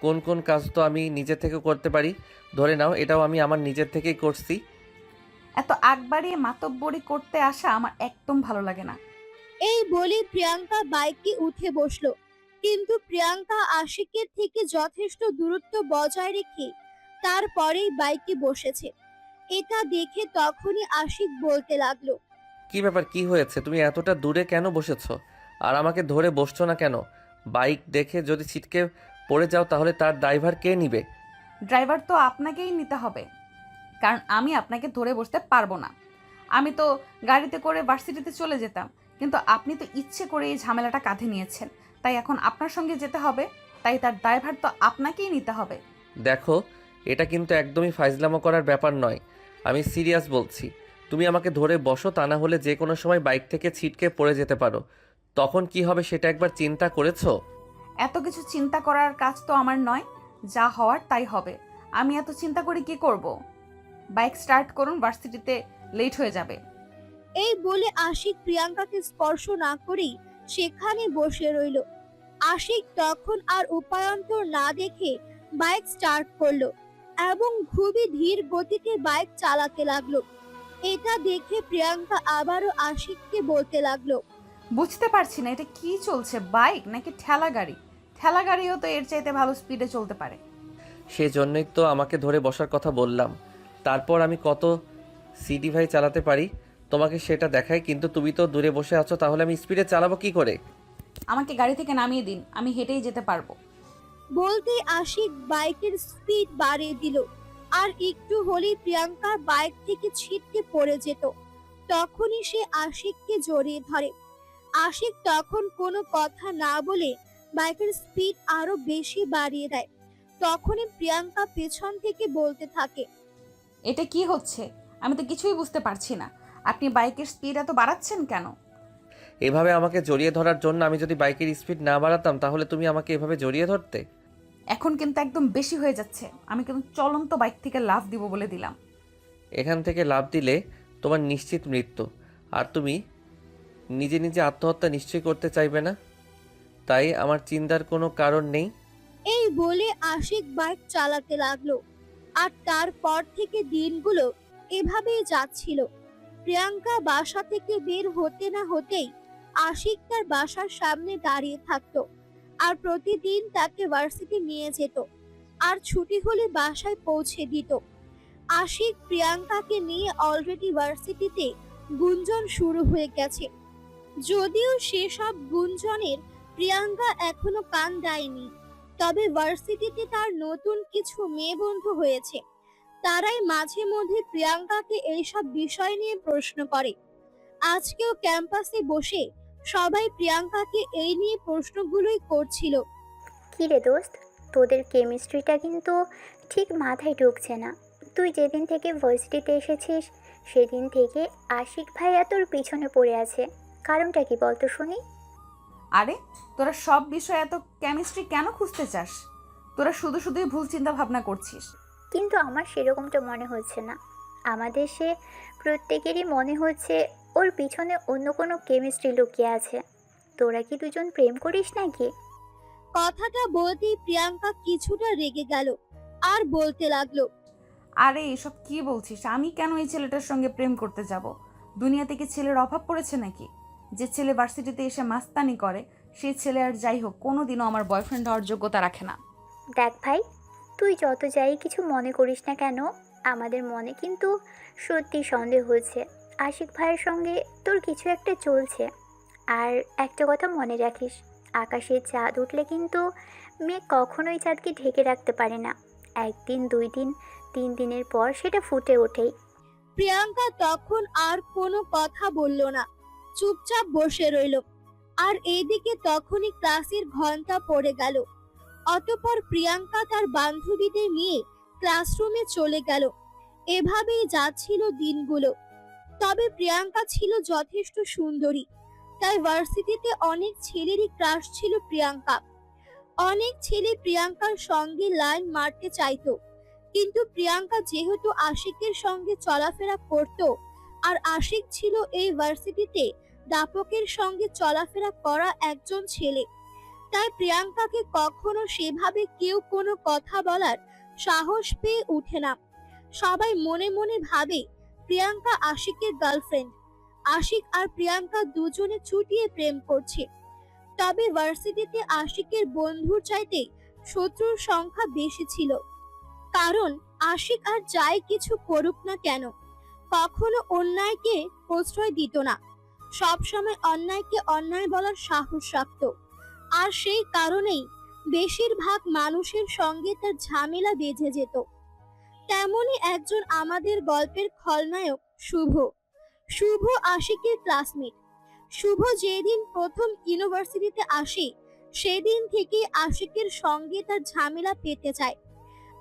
কোন কোন কাজ তো আমি নিজে থেকে করতে পারি, ধরে নাও এটাও আমি আমার নিজের থেকেই করছি। এত আগ বাড়িয়ে মাতব্বরি করতে আসা আমার একদম ভালো লাগে না। এই বলে প্রিয়াঙ্কা বাইকে উঠে বসলো। কিন্তু প্রিয়াঙ্কা আশিকের থেকে যথেষ্ট দূরত্ব বজায় রেখে তারপরেই বাইকে বসেছে। এটা দেখে তখনই আশিক বলতে লাগলো, কি ব্যাপার, কি হয়েছে? তুমি এতটা দূরে কেন বসেছো আর আমাকে ধরে বসছো না কেন? বাইক দেখে যদি ছিটকে পড়ে যাও তাহলে তার ড্রাইভার কে নিবে? ড্রাইভার তো আপনাকেই নিতে হবে, কারণ আমি আপনাকে ধরে বসতে পারবো না। আমি তো গাড়িতে করে ভার্সিটিতে চলে যেতাম, কিন্তু আপনি তো ইচ্ছে করে এই ঝামেলাটা কাঁধে নিয়েছেন, তাই এখন আপনার সঙ্গে যেতে হবে, তাই তার ড্রাইভার তো আপনাকেই নিতে হবে। দেখো, এটা কিন্তু একদমই ফাইজলামো করার ব্যাপার নয়, আমি সিরিয়াস বলছি। তুমি আমাকে ধরে বসো, তা না হলে যে কোনো সময় বাইক থেকে ছিটকে পড়ে যেতে পারো। তখন কি হবে সেটা একবার চিন্তা করেছো? এত কিছু চিন্তা করার কাজ তো আমার নয়, যা হওয়ার তাই হবে। আমি এত চিন্তা করে কি করব? বাইক স্টার্ট করুন, ভার্সিটিতে লেট হয়ে যাবে। এই বলে আশিক প্রিয়াঙ্কাকে স্পর্শ না করেই সেখানে বসে রইল। আশিক তখন আর উপায়ন্তর না দেখে বাইক স্টার্ট করলো এবং খুবই ধীর গতিতে বাইক চালাতে লাগলো। এটা দেখে প্রিয়াঙ্কা আবারও আশিককে বলতে লাগলো, বুঝতে পারছি না এটা কি চলছে, বাইক নাকি ঠেলা গাড়ি? ঠেলা গাড়িও তো এর চাইতে ভালো স্পিডে চলতে পারে। সেজন্যই তো আমাকে ধরে বসার কথা বললাম। তারপর আমি কত সিডি ভাই চালাতে পারি তোমাকে সেটা দেখাই, কিন্তু তুমি তো দূরে বসে আছো, তাহলে আমি স্পিডে চালাবো কি করে? আমাকে গাড়ি থেকে নামিয়ে দিন, আমি হেঁটেই যেতে পারবো। বলতে আশিক বাইকের স্পিড বাড়িয়ে দিল। আর একটু হলেই প্রিয়াঙ্কা বাইক থেকে ছিটকে পড়ে যেত। তখনই সে আশিককে জড়িয়ে ধরে। আশিক তখন কোনো কথা না বলে বাইকের স্পিড আরো বেশি বাড়িয়ে দেয়। তখনই প্রিয়াঙ্কা পেছন থেকে বলতে থাকে, এটা কি হচ্ছে? আমি তো কিছুই বুঝতে পারছি না, আপনি বাইকের স্পিড এত বাড়াচ্ছেন কেন? এভাবে আমাকে জড়িয়ে ধরার জন্য আমি যদি বাইকের স্পিড না বাড়াতাম তাহলে তুমি আমাকে এভাবে জড়িয়ে ধরতে? এখন কিন্তু একদম বেশি হয়ে যাচ্ছে, আমি কিন্তু চলন্ত বাইক থেকে লাফ দিব বলে দিলাম। এখান থেকে লাফ দিলে তোমার নিশ্চিত মৃত্যু। আর তুমি নিজে নিজে আত্মহত্যা নিশ্চয়ই করতে চাইবে না, তাই আমার চিন্তার কোনো কারণ নেই। এই বলে আশিক বাইক চালাতে লাগলো। আর তারপর থেকে দিনগুলো এভাবেই যাচ্ছিল। প্রিয়াঙ্কা বাসা থেকে বের হতে না হতেই আশিক তার বাসার সামনে দাঁড়িয়ে থাকতো আর প্রতিদিন তাকে ভার্সিটি নিয়ে যেত আর ছুটি হলে বাসায় পৌঁছে দিত। আশিক প্রিয়াঙ্কাকে নিয়ে অলরেডি ভার্সিটিতে গুঞ্জন শুরু হয়ে গেছে। যদিও সেসব গুঞ্জনের প্রিয়াঙ্কা এখনো কান দেয়নি, তবে ভার্সিটিতে তার নতুন কিছু মেয়ে বন্ধু হয়েছে। তারাই মাঝে মধ্যে প্রিয়াঙ্কাকে এইসব বিষয় নিয়ে প্রশ্ন করে। আজকেও ক্যাম্পাসে বসে সবাই প্রিয়াঙ্কাকে এই নিয়ে প্রশ্নগুলোই করছিল। কী রে দোস্ত, তোদের কেমিস্ট্রিটা কিন্তু ঠিক মাথায় ঢুকছে না। তুই যেদিন থেকে ভার্সিটিতে এসেছিস সেদিন থেকে আশিক ভাইয়া তোর পিছনে পড়ে আছে। কারণটা কি বলতো শুনি? আরে তোরা সব বিষয়ে এত কেমিস্ট্রি কেন খুঁজতে চাস? তোরা শুধু শুধুই ভুল চিন্তা ভাবনা করছিস। কিন্তু আমার সেরকমটা মনে হচ্ছে না। আমাদের সে প্রত্যেকেরই মনে হচ্ছে ওর পিছনে অন্য কোনো কেমিস্ট্রি লুকিয়ে আছে। তোরা কি দুজন প্রেম করিস নাকি? কথাটা বলতেই প্রিয়াঙ্কা কিছুটা রেগে গেল আর বলতে লাগলো, আরে এসব কি বলছিস? আমি কেন এই ছেলেটার সঙ্গে প্রেম করতে যাব? দুনিয়াতে কি ছেলের অভাব পড়েছে নাকি? যে ছেলে ভার্সিটিতে এসে মাস্তানি করে সেই ছেলে আর যাই হোক কোনোদিনও আমার বয়ফ্রেন্ড হওয়ার যোগ্যতা রাখে না। দেখ ভাই, তুই যত যাই কিছু মনে করিস না কেন, আমাদের মনে কিন্তু সত্যি সন্দেহ হচ্ছে আশিক ভাইয়ের সঙ্গে তোর কিছু একটা চলছে। আর একটা কথা মনে রাখিস, আকাশে চাঁদ উঠলে কিন্তু মেয়ে কখনোই চাঁদকে ঢেকে রাখতে পারে না। একদিন, 2 দিন, 3 দিনের পর সেটা ফুটে ওঠেই। প্রিয়াঙ্কা তখন আর কোনো কথা বলল না, চুপচাপ বসে রইল। আর এইদিকে তখনই ক্লাসের ঘন্টা পড়ে গেল। অতঃপর প্রিয়াঙ্কা তার বান্ধবীদের নিয়ে ক্লাসরুমে চলে গেল। এভাবেই যাচ্ছিল দিনগুলো। তবে প্রিয়াঙ্কা ছিল যথেষ্ট সুন্দরী, তাই ভার্সিটিতে অনেক ছেলেরই ক্রাশ ছিল প্রিয়াঙ্কা। অনেক ছেলে প্রিয়াঙ্কার সঙ্গে লাইন মারতে চাইতো, কিন্তু প্রিয়াঙ্কা যেহেতু আশিকের সঙ্গে চলাফেরা করত আর আশিক ছিল এই ভার্সিটিতে দাপকের সঙ্গে চলাফেরা করা একজন ছেলে, তাই প্রিয়াঙ্কাকে কখনো সেভাবে কেউ কোনো কথা বলার সাহস পেয়ে উঠে না। সবাই মনে মনে ভাবে প্রিয়াঙ্কা আশিকের গার্লফ্রেন্ড। আশিক আর প্রিয়াঙ্কা দুজনে চুটিয়ে প্রেম করছে। তবে ভার্সিটিতে আশিকের বন্ধুর চাইতে শত্রুর সংখ্যা বেশি ছিল। কারণ আশিক আর যাই কিছু করুক না কেন, কখনো অন্যায়কে প্রশ্রয় দিত না। সবসময় অন্যায়কে অন্যায় বলার সাহস রাখত। আর সেই কারণেই বেশিরভাগ মানুষের সঙ্গে তার ঝামেলা বেঁধে যেত। তেমনই একজন আমাদের গল্পের খলনায়ক শুভ। শুভ আশিকের ক্লাসমেট। শুভ যেদিন প্রথম ইউনিভার্সিটিতে আসে সেদিন থেকেই আশিকের সঙ্গে তার ঝামেলা পেতে চায়।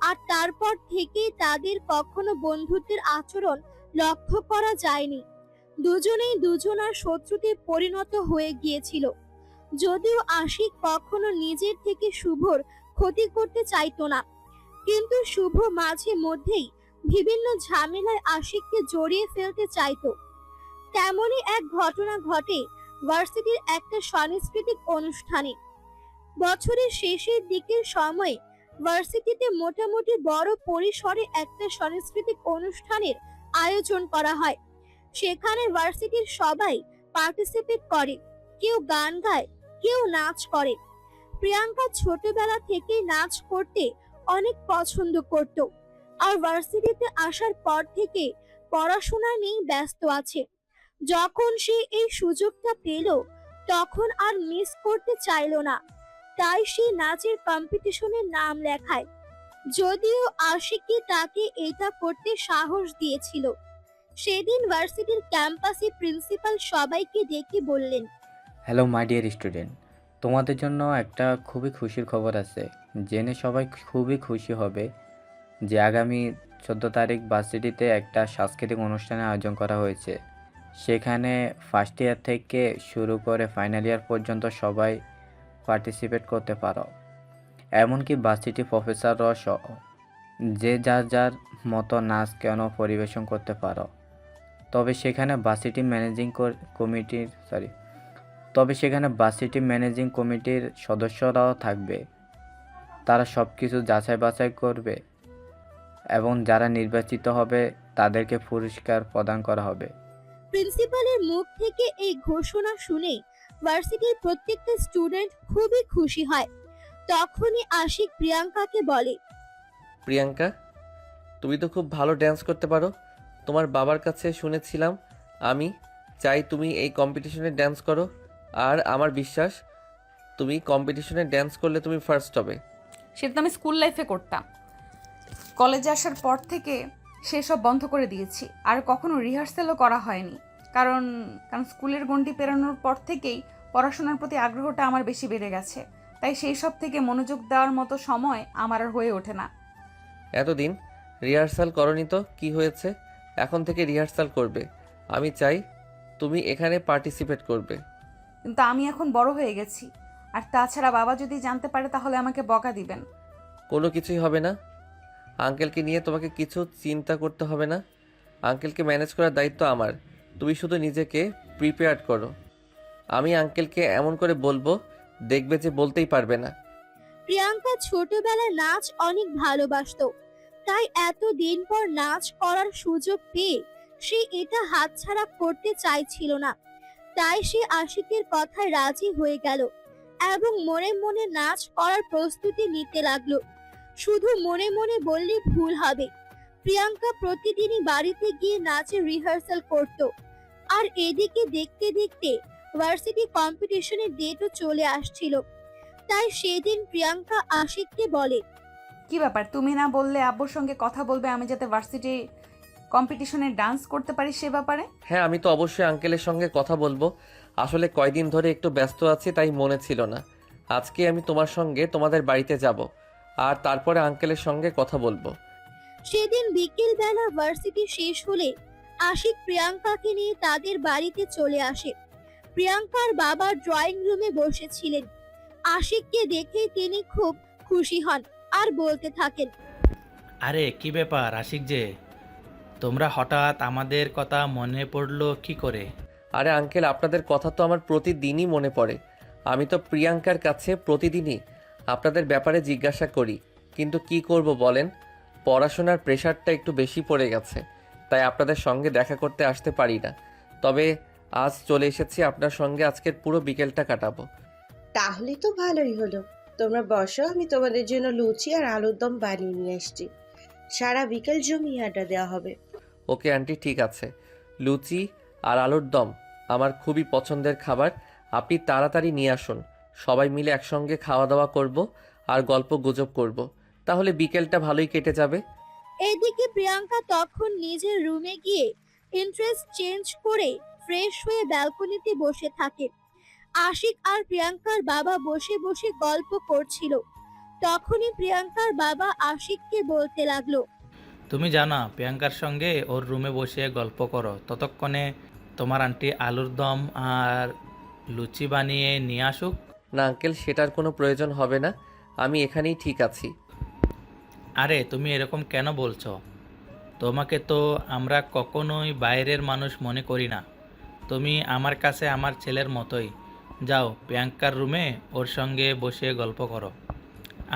আর তারপর থেকেই তাদের কখনো বন্ধুত্বের আচরণ লক্ষ্য করা যায়নি। দুজনেই দুজনার শত্রুতে পরিণত হয়ে গিয়েছিল। যদিও আশিক কখনো নিজের থেকে শুভর ক্ষতি করতে চাইতো না, কিন্তু শুভ মাঝে মধ্যেই বিভিন্ন ঝামেলায় আশিককে জড়িয়ে ফেলতে চাইতো। তেমনই এক ঘটনা ঘটে ভার্সিটির একটা সাংস্কৃতিক অনুষ্ঠানে। বছরের শেষের দিকের সময় ভার্সিটিতে মোটামুটি বড় পরিসরে একটা সাংস্কৃতিক অনুষ্ঠানের আয়োজন করা হয়। সেখানে ভার্সিটির সবাই পার্টিসিপেট করে, কেউ গান গায়, কেউ নাচ করে। প্রিয়াঙ্কা ছোটবেলা থেকেই নাচ করতে অনেক পছন্দ করত, আর ভার্সিটিতে আসার পর থেকে পড়াশোনা নিয়ে ব্যস্ত আছে। যখন সে এই সুযোগটা পেল তখন আর মিস করতে চাইল না, তাই সে নাচের কম্পিটিশনে নাম লেখায়। যদিও আশিকই তাকে এটা করতে সাহস দিয়েছিল। সেদিন ভার্সিটির ক্যাম্পাসে প্রিন্সিপাল সবাইকে ডেকে বললেন, হ্যালো মাই ডিয়ার স্টুডেন্ট, তোমাদের জন্য একটা খুবই খুশির খবর আছে। জেনে সবাই খুবই খুশি হবে যে আগামী 14 তারিখ ভার্সিটিতে একটা সাংস্কৃতিক অনুষ্ঠানের আয়োজন করা হয়েছে। সেখানে ফার্স্ট ইয়ার থেকে শুরু করে ফাইনাল ইয়ার পর্যন্ত সবাই পার্টিসিপেট করতে পারো, এমনকি ভার্সিটি প্রফেসররাও সহ। যে যার যার মতো নাচ কেন পরিবেশন করতে পারো। তবে সেখানে ভার্সিটি ম্যানেজিং কমিটির তবে সেখানে ভার্সিটি ম্যানেজিং কমিটির সদস্যরাও থাকবে। তারা সব কিছু যাচাই বাছাই করবে এবং যারা নির্বাচিত হবে তাদেরকে পুরস্কার প্রদান করা হবে। প্রিন্সিপালের মুখ থেকে এই ঘোষণা শুনে ভার্সিটির প্রত্যেকটা স্টুডেন্ট খুবই খুশি হয়। তখনই আশিক প্রিয়াঙ্কাকে বলে, প্রিয়াঙ্কা, তুমি তো খুব ভালো ড্যান্স করতে পারো। তোমার বাবার কাছে শুনেছিলাম। আমি চাই তুমি এই কম্পিটিশনে ড্যান্স করো। আর আমার বিশ্বাস তুমি কম্পিটিশনে ড্যান্স করলে তুমি ফার্স্ট হবে। সেটা তো আমি স্কুল লাইফে করতাম। কলেজে আসার পর থেকে সেসব বন্ধ করে দিয়েছি, আর কখনো রিহার্সেলও করা হয়নি। কারণ কারণ স্কুলের গণ্ডি পেরানোর পর থেকেই পড়াশোনার প্রতি আগ্রহটা আমার বেশি বেড়ে গেছে। তাই সেই সব থেকে মনোযোগ দেওয়ার মতো সময় আমার আর হয়ে ওঠে না। এতদিন রিহার্সাল করনি তো কি হয়েছে? এখন থেকে রিহার্সাল করবে। আমি চাই তুমি এখানে পার্টিসিপেট করবে। কিন্তু আমি এখন বড় হয়ে গেছি, আর তাছাড়া বাবা যদি জানতে পারে তাহলে আমাকে বকা দিবেন। কোনো কিছুই হবে না। আঙ্কেলকে নিয়ে তোমাকে কিছু চিন্তা করতে হবে না। আঙ্কেলকে ম্যানেজ করার দায়িত্ব আমার। তুমি শুধু নিজেকে প্রিপেয়ার করো। আমি আঙ্কেলকে এমন করে বলবো, দেখবে যে বলতেই পারবে না। প্রিয়াঙ্কা ছোটবেলায় নাচ অনেক ভালোবাসতো, তাই এতদিন পর নাচ করার সুযোগ পেয়ে সে এটা হাতছাড়া করতে চাইছিল না। তাই সে আশিকের কথায় রাজি হয়ে গেল এবং মনে মনে নাচ করার প্রস্তুতি নিতে লাগলো। শুধু মনে মনে বললে ভুল হবে। প্রিয়াঙ্কা প্রতিদিনই বাড়িতে গিয়ে নাচের রিহার্সাল করত। আর এদিকে দেখতে দেখতে ভার্সিটি কম্পিটিশনের ডেটও চলে আসছিল। তাই সেদিন প্রিয়াঙ্কা আশিককে বলে, কি ব্যাপার, তুমি না বললে আব্বুর সঙ্গে কথা বলবে আমি যাতে ভার্সিটি কম্পিটিশনে ডান্স করতে পারি সে ব্যাপারে? হ্যাঁ, আমি তো অবশ্যই আঙ্কেলের সঙ্গে কথা বলবো। আসলে কয়দিন ধরে একটু ব্যস্ত আছি, তাই মনে ছিল না। আজকে আমি তোমার সঙ্গে তোমাদের বাড়িতে যাব, আর তারপরে আঙ্কেলের সঙ্গে কথা বলবো। সেদিন বিকেল বেলা ভার্সিটি শেষ হলে আশিক প্রিয়াঙ্কাকে নিয়ে তাদের বাড়িতে চলে আসে। প্রিয়াঙ্কার বাবা ড্রয়িং রুমে বসেছিলেন। আশিককে দেখে তিনি খুব খুশি হন আর বলতে থাকেন, আরে কি ব্যাপার আশিক যে, তোমরা হঠাৎ আমাদের কথা মনে পড়লো কি করে? আরে আঙ্কেল, আপনাদের কথা তো আমার প্রতিদিনই মনে পড়ে। আমি তো প্রিয়াঙ্কার কাছে প্রতিদিনই আপনাদের ব্যাপারে জিজ্ঞাসা করি, কিন্তু কি করব বলেন, পড়াশোনার প্রেশারটা একটু বেশি পড়ে গেছে, তাই আপনাদের সঙ্গে দেখা করতে আসতে পারি না। তবে আজ চলে এসেছি, আপনার সঙ্গে আজকের পুরো বিকেলটা কাটাবো। তাহলে তো ভালোই হলো। তোমরা বসো, আমি তোমাদের জন্য লুচি আর আলুর দম বানিয়ে নিয়ে আসছি। সারা বিকেল জমিয়ে আড্ডা দেওয়া হবে। ওকে আন্টি, ঠিক আছে। লুচি আর আলুর দম আমার খুবই পছন্দের খাবার। আপনি তাড়াতাড়ি নিয়ে আসুন, সবাই মিলে একসঙ্গে খাওয়া দাওয়া করব আর গল্প গুজব করব। তাহলে বিকেলটা ভালোই কেটে যাবে। এদিকে প্রিয়াঙ্কা তখন নিজের রুমে গিয়ে ইন্টারেস্ট চেঞ্জ করে ফ্রেশ হয়ে ব্যালকনিতে বসে থাকে। আশিক আর প্রিয়াঙ্কার বাবা বসে বসে গল্প করছিল। তখনই প্রিয়াঙ্কার বাবা আশিককে বলতে লাগলো, তুমি জানো প্রিয়াঙ্কার সঙ্গে ওর রুমে বসে গল্প করো, ততক্ষণে তোমার আন্টি আলুর দম আর লুচি বানিয়ে নিয়ে আসুক। না আঙ্কেল, সেটার কোনো প্রয়োজন হবে না, আমি এখানেই ঠিক আছি। আরে তুমি এরকম কেন বলছো? তোমাকে তো আমরা কখনোই বাইরের মানুষ মনে করি না। তুমি আমার কাছে আমার ছেলের মতোই। যাও প্রিয়াঙ্কার রুমে ওর সঙ্গে বসে গল্প করো।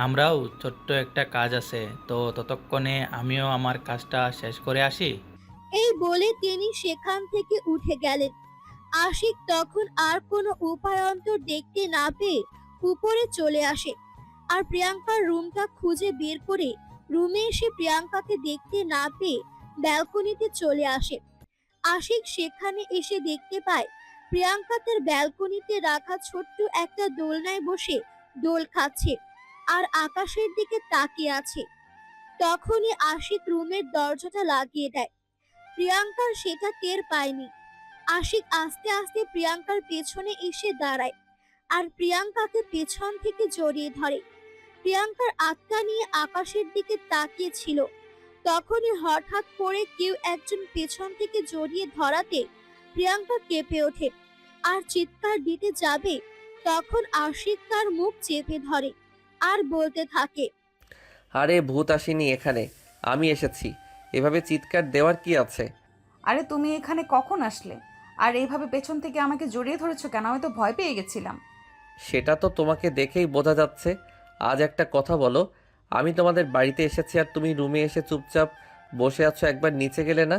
আমরাও ছোট্ট একটা কাজ আছে, তো ততক্ষণে আমিও আমার কাজটা শেষ করে আসি। এই বলে তিনি সেখান থেকে উঠে গেলেন। আশিক তখন আর কোনো উপায়ান্তর দেখতে না পেয়ে উপরে চলে আসে আর প্রিয়াঙ্কার রুমটা খুঁজে বের করে রুমে এসে প্রিয়াঙ্কাকে দেখতে না পেয়ে ব্যালকনিতে চলে আসে। আশিক সেখানে এসে দেখতে পায় প্রিয়াঙ্কা তার ব্যালকনিতে রাখা ছোট্ট একটা দোলনায় বসে দোল খাচ্ছে আর আকাশের দিকে তাকিয়ে আছে। তখনই আশিক রুমের দরজাটা লাগিয়ে দেয়। প্রিয়াঙ্কার সেটা টের পায়নি। আশিক আস্তে আস্তে প্রিয়াঙ্কার পেছনে এসে দাঁড়ায় আর প্রিয়াঙ্কাকে পেছন থেকে জড়িয়ে ধরে। প্রিয়াঙ্কার আত্মা নিয়ে আকাশের দিকে তাকিয়ে ছিল। তখনই হঠাৎ করে কেউ একজন পেছন থেকে জড়িয়ে ধরাতে প্রিয়াঙ্কা কেঁপে ওঠে আর চিৎকার দিতে যাবে, তখন আশিক তার মুখ চেপে ধরে আর বলতে থাকে, আরে ভূত আসেনি এখানে, আমি এসেছি। এভাবে চিৎকার দেওয়ার কি আছে? আরে তুমি এখানে কখন আসলে? আর এইভাবে পেছন থেকে আমাকে জড়িয়ে ধরেছো কেন? আমি তো ভয় পেয়ে গেছিলাম। সেটা তো তোমাকে দেখেই বোঝা যাচ্ছে। আজ একটা কথা বলো, আমি তোমাদের বাড়িতে এসেছি আর তুমি রুমে এসে চুপচাপ বসে আছো, একবার নিচে গেলে না?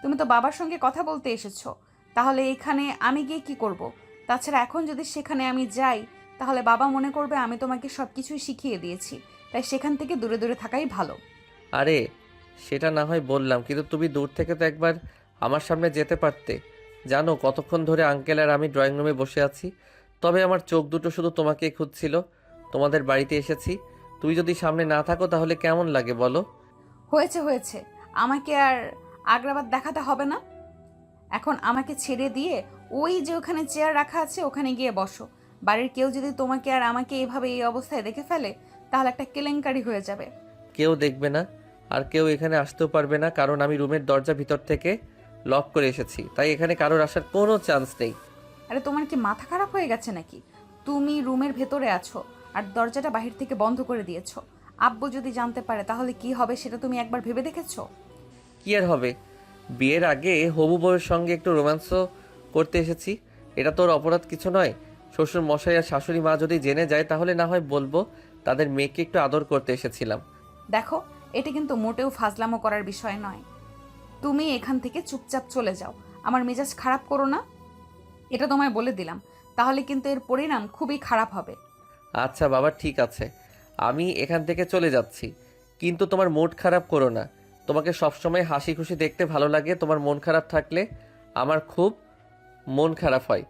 তুমি তো বাবার সঙ্গে কথা বলতে এসেছো, তাহলে এখানে আমি গিয়ে কি করব? তাছাড়া এখন যদি সেখানে আমি যাই তাহলে বাবা মনে করবে আমি তোমাকে সব কিছুই শিখিয়ে দিয়েছি, তাই সেখান থেকে দূরে দূরে থাকাই ভালো। আরে সেটা না হয় বললাম, কিন্তু তুমি দূর থেকে তো একবার আমার সামনে যেতে পারতে। জানো কতক্ষণ ধরে আঙ্কেল আর আমি ড্রয়িং রুমে বসে আছি, তবে আমার চোখ দুটো শুধু তোমাকেই খুঁজছিল। তোমাদের বাড়িতে এসেছি, তুমি যদি সামনে না থাকো তাহলে কেমন লাগে বলো? হয়েছে হয়েছে, আমাকে আর আগ্রাবাদ দেখাতে হবে না। এখন আমাকে ছেড়ে দিয়ে ওই যে ওখানে চেয়ার রাখা আছে ওখানে গিয়ে বসো। বাড়ির কেউ যদি তোমাকে আর আমাকে এইভাবে এই অবস্থায় দেখে ফেলে তাহলে একটা কেলেঙ্কারি হয়ে যাবে। কেউ দেখবে না, আর কেউ এখানে আসতেও পারবে না, কারণ আমি রুমের দরজা ভিতর থেকে লক করে এসেছি, তাই এখানে কারোর আসার কোনো চান্স নেই। আরে তোমার কি মাথা খারাপ হয়ে গেছে নাকি? তুমি রুমের ভেতরে আছো আর দরজাটা বাহির থেকে বন্ধ করে দিয়েছো। আব্বু যদি জানতে পারে তাহলে কি হবে সেটা তুমি একবার ভেবে দেখেছো? কি আর হবে, বিয়ের আগে হবু বউয়ের সঙ্গে একটু রোম্যান্সও করতে এসেছি, এটা তোর অপরাধ কিছু নয়। শ্বশুর মশাই আর শাশুড়ি মা যদি জেনে যায় তাহলে না হয় বলবো তাদের মেয়েকে একটু আদর করতে এসেছিলাম। দেখো, এটা কিন্তু মোটেও ফাজলামো করার বিষয় নয়। তুমি এখান থেকে চুপচাপ চলে যাও, আমার মেজাজ খারাপ করো না, এটা তোমায় বলে দিলাম। তাহলে কিন্তু এর পরিণাম খুবই খারাপ হবে। আচ্ছা বাবা, ঠিক আছে, আমি এখান থেকে চলে যাচ্ছি, কিন্তু তোমার মুড খারাপ করো না। তোমাকে সবসময় হাসি খুশি দেখতে ভালো লাগে, তোমার মন খারাপ থাকলে আমার খুব মন খারাপ হয়।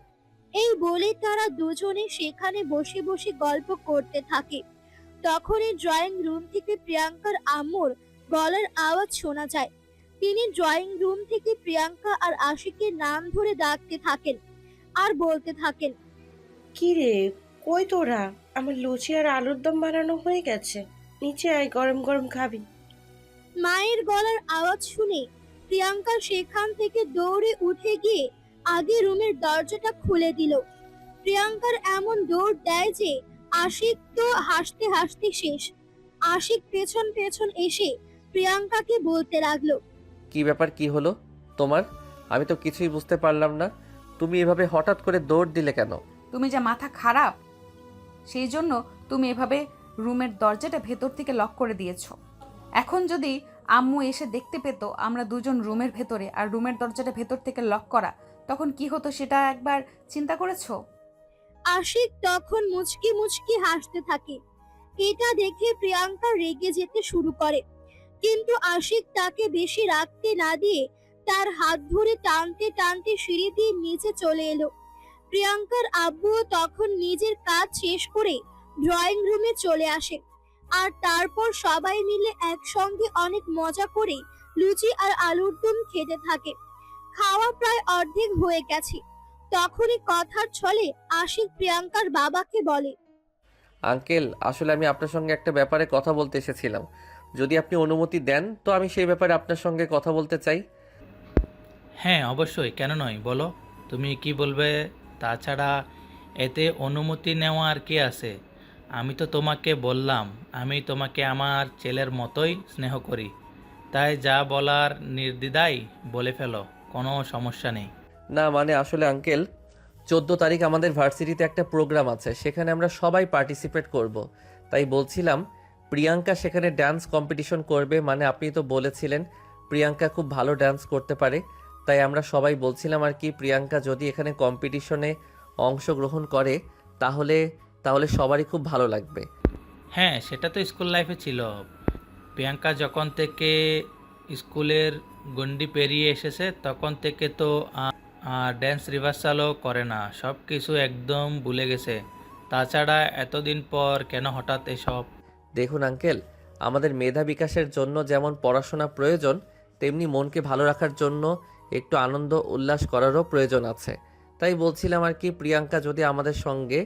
এই বলে তারা দুজনে সেখানে বসে বসে গল্প করতে থাকে। তখনই ড্রয়িং রুম থেকে প্রিয়াঙ্কার আম্মুর গলার আওয়াজ শোনা যায়। তিনি ড্রয়িং রুম থেকে প্রিয়াঙ্কা আর আশিকের নাম ধরে ডাকতে থাকেন আর বলতে থাকেন, কি রে, কই তোরা? আমার লুচি আর আলুর দম বানানো হয়ে গেছে, নিচে আয়, গরম গরম খাবি। মায়ের গলার আওয়াজ শুনে প্রিয়াঙ্কা সেখান থেকে দৌড়ে উঠে গিয়ে আগে রুমের দরজাটা খুলে দিল। প্রিয়াঙ্কার এমন দৌড় দেয় যে আশিক তো হাসতে হাসতে শেষ। আশিক পেছন পেছন এসে প্রিয়াঙ্কাকে বলতে লাগলো, কি ব্যাপার, কি হলো তোমার? আমি তো কিছুই বুঝতে পারলাম না, তুমি এভাবে হঠাৎ করে দৌড় দিলে কেন? তুমি যে মাথা খারাপ সেই জন্য তুমি এভাবে রুমের দরজাটা ভেতর থেকে লক করে দিয়েছো। এখন যদি আম্মু এসে দেখতে পেত আমরা দুজন রুমের ভেতরে আর রুমের দরজাটা ভেতর থেকে লক করা, তখন কি হতো সেটা একবার চিন্তা করেছো? আশিক তখন মুচকি মুচকি হাসতে থাকে। এটা দেখে প্রিয়াঙ্কা রেগে যেতে শুরু করে, কিন্তু আশিক তাকে বেশি রাখতে না দিয়ে তার হাত ধরে টানতে টানতে সিঁড়ি দিয়ে নিচে চলে এলো। প্রিয়াঙ্কার আব্বুও তখন নিজের কাজ শেষ করে ড্রয়িং রুমে চলে আসে, আর তারপর সবাই মিলে একসঙ্গে অনেক মজা করে লুচি আর আলুর দম খেতে থাকে। খাওয়া প্রায় অর্ধেক হয়ে গেছে। তখনই কথার ছলে আশিক প্রিয়াঙ্কার বাবাকে বলে, আঙ্কেল, আসলে আমি আপনার সঙ্গে একটা ব্যাপারে কথা বলতে এসেছিলাম, যদি আপনি অনুমতি দেন তো আমি সেই ব্যাপারে আপনার সঙ্গে কথা বলতে চাই। হ্যাঁ অবশ্যই, কেন নয়, বলো তুমি কি বলবে। তাছাড়া এতে অনুমতি নেওয়া আর কি আছে? আমি তো তোমাকে বললাম আমি তোমাকে আমার ছেলের মতোই স্নেহ করি, তাই যা বলার নির্দ্বিধায় বলে ফেলো, কোনো সমস্যা নেই। না মানে আসলে আঙ্কেল, 14 তারিখ আমাদের ভার্সিটিতে একটা প্রোগ্রাম আছে, সেখানে আমরা সবাই পার্টিসিপেট করব। তাই বলছিলাম প্রিয়াঙ্কা সেখানে ডান্স কম্পিটিশন করবে, মানে আপনি তো বলেছিলেন প্রিয়াঙ্কা খুব ভালো ডান্স করতে পারে, তাই আমরা সবাই বলছিলাম আর কি, প্রিয়াঙ্কা যদি এখানে কম্পিটিশনে অংশগ্রহণ করে তাহলে তাহলে সবারই খুব ভালো লাগবে। হ্যাঁ সেটা তো স্কুল লাইফে ছিল। প্রিয়াঙ্কা যখন থেকে স্কুলের গণ্ডি পেরিয়ে এসেছে তখন থেকে তো ড্যান্স রিহার্সালও করে না, সব কিছু একদম ভুলে গেছে। তাছাড়া এতদিন পর কেন হঠাৎ এসব? দেখুন আঙ্কেল, আমাদের মেধা বিকাশের জন্য যেমন পড়াশোনা প্রয়োজন, তেমনি মনকে ভালো রাখার জন্য একটু আনন্দ উল্লাস করারও প্রয়োজন আছে। তাই বলছিলাম আর কি, প্রিয়াঙ্কা যদি আমাদের সঙ্গে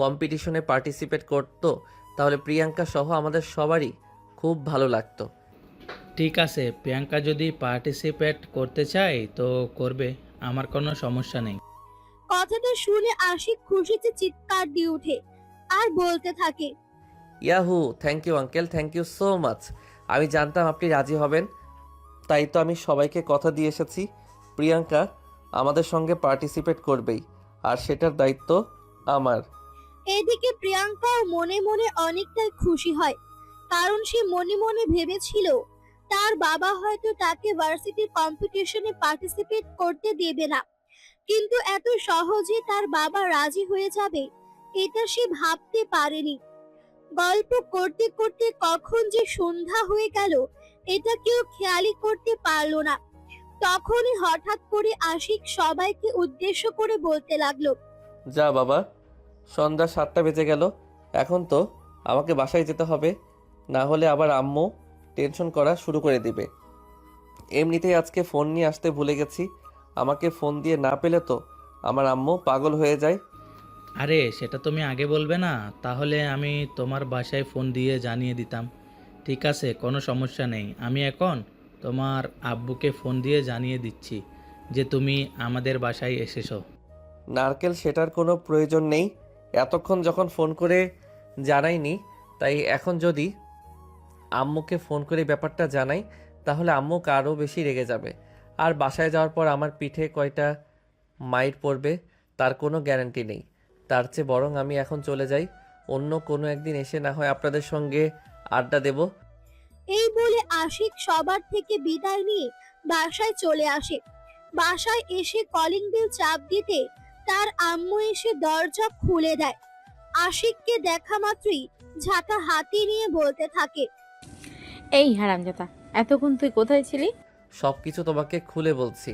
কম্পিটিশনে পার্টিসিপেট করতো তাহলে প্রিয়াঙ্কা সহ আমাদের সবারই খুব ভালো লাগতো। ঠিক আছে, প্রিয়াঙ্কা যদি পার্টিসিপেট করতে চায় তো করবে, আমার কোনো সমস্যা নেই। কথাটা শুনে আশিক খুশিতে চিৎকার দিয়ে ওঠে আর বলতে থাকে, yahoo, thank you uncle, thank you so much. আমি জানতাম আপনি রাজি হবেন, তাই তো আমি সবাইকে কথা দিয়ে এসেছি। প্রিয়াঙ্কা, আমাদের সঙ্গে পার্টিসিপেট করবেই, আর সেটার দায়িত্ব আমার। এদিকে প্রিয়াঙ্কাও মনে মনে অনেকটাই খুশি হয়, কারণ সে মনে মনে ভেবেছিল তার বাবা হয়তো তাকে ভার্সিটির কম্পিটিশনে পার্টিসিপেট করতে দেবে না, কিন্তু এত সহজে তার বাবা রাজি হয়ে যাবে এটা সে ভাবতে পারেনি। গল্প করতে করতে কখন যে সন্ধ্যা হয়ে গেল এটা কেউ খেয়ালই করতে পারলো না। তখনই হঠাৎ করে আশিক সবাইকে উদ্দেশ্য করে বলতে লাগলো, যা বাবা, সন্ধ্যা 7টা বেজে গেল, এখন তো আমাকে বাসায় যেতে হবে, না হলে আবার আম্মু টেনশন করা শুরু করে দিবে। এমনিতেই আজকে ফোন নিয়ে আসতে ভুলে গেছি, আমাকে ফোন দিয়ে না পেলে তো আমার আম্মু পাগল হয়ে যায়। আরে সেটা তুমি আগে বলবে না, তাহলে আমি তোমার বাসায় ফোন দিয়ে জানিয়ে দিতাম। ঠিক আছে, কোনো সমস্যা নেই, আমি এখন তোমার আব্বুকে ফোন দিয়ে জানিয়ে দিচ্ছি যে তুমি আমাদের বাসায় এসেছো। নারকেল, সেটার কোনো প্রয়োজন নেই, এতক্ষণ যখন ফোন করে জানাইনি, তাই এখন যদি আম্মুকে ফোন করে ব্যাপারটা জানাই তাহলে আম্মু আরও বেশি রেগে যাবে, আর বাসায় যাওয়ার পর আমার পিঠে কয়টা মাইর পড়বে তার কোনো গ্যারান্টি নেই। তার চেয়ে বরং আমি এখন চলে যাই, অন্য কোনো একদিন এসে না হয় আপনাদের সঙ্গে আড্ডা দেব। এই বলে আশিক সবার থেকে বিদায় নিয়ে বাসায় চলে আসে। বাসায় এসে কলিং বেল চাপ দিতে তার আম্মু এসে দরজা খুলে দেয়। আশিককে দেখা মাত্রই ঝাঁটা হাতে নিয়ে বলতে থাকে, এই হারামজাদা, এতক্ষণ তুই কোথায় ছিলি? সব কিছু তোমাকে খুলে বলছি,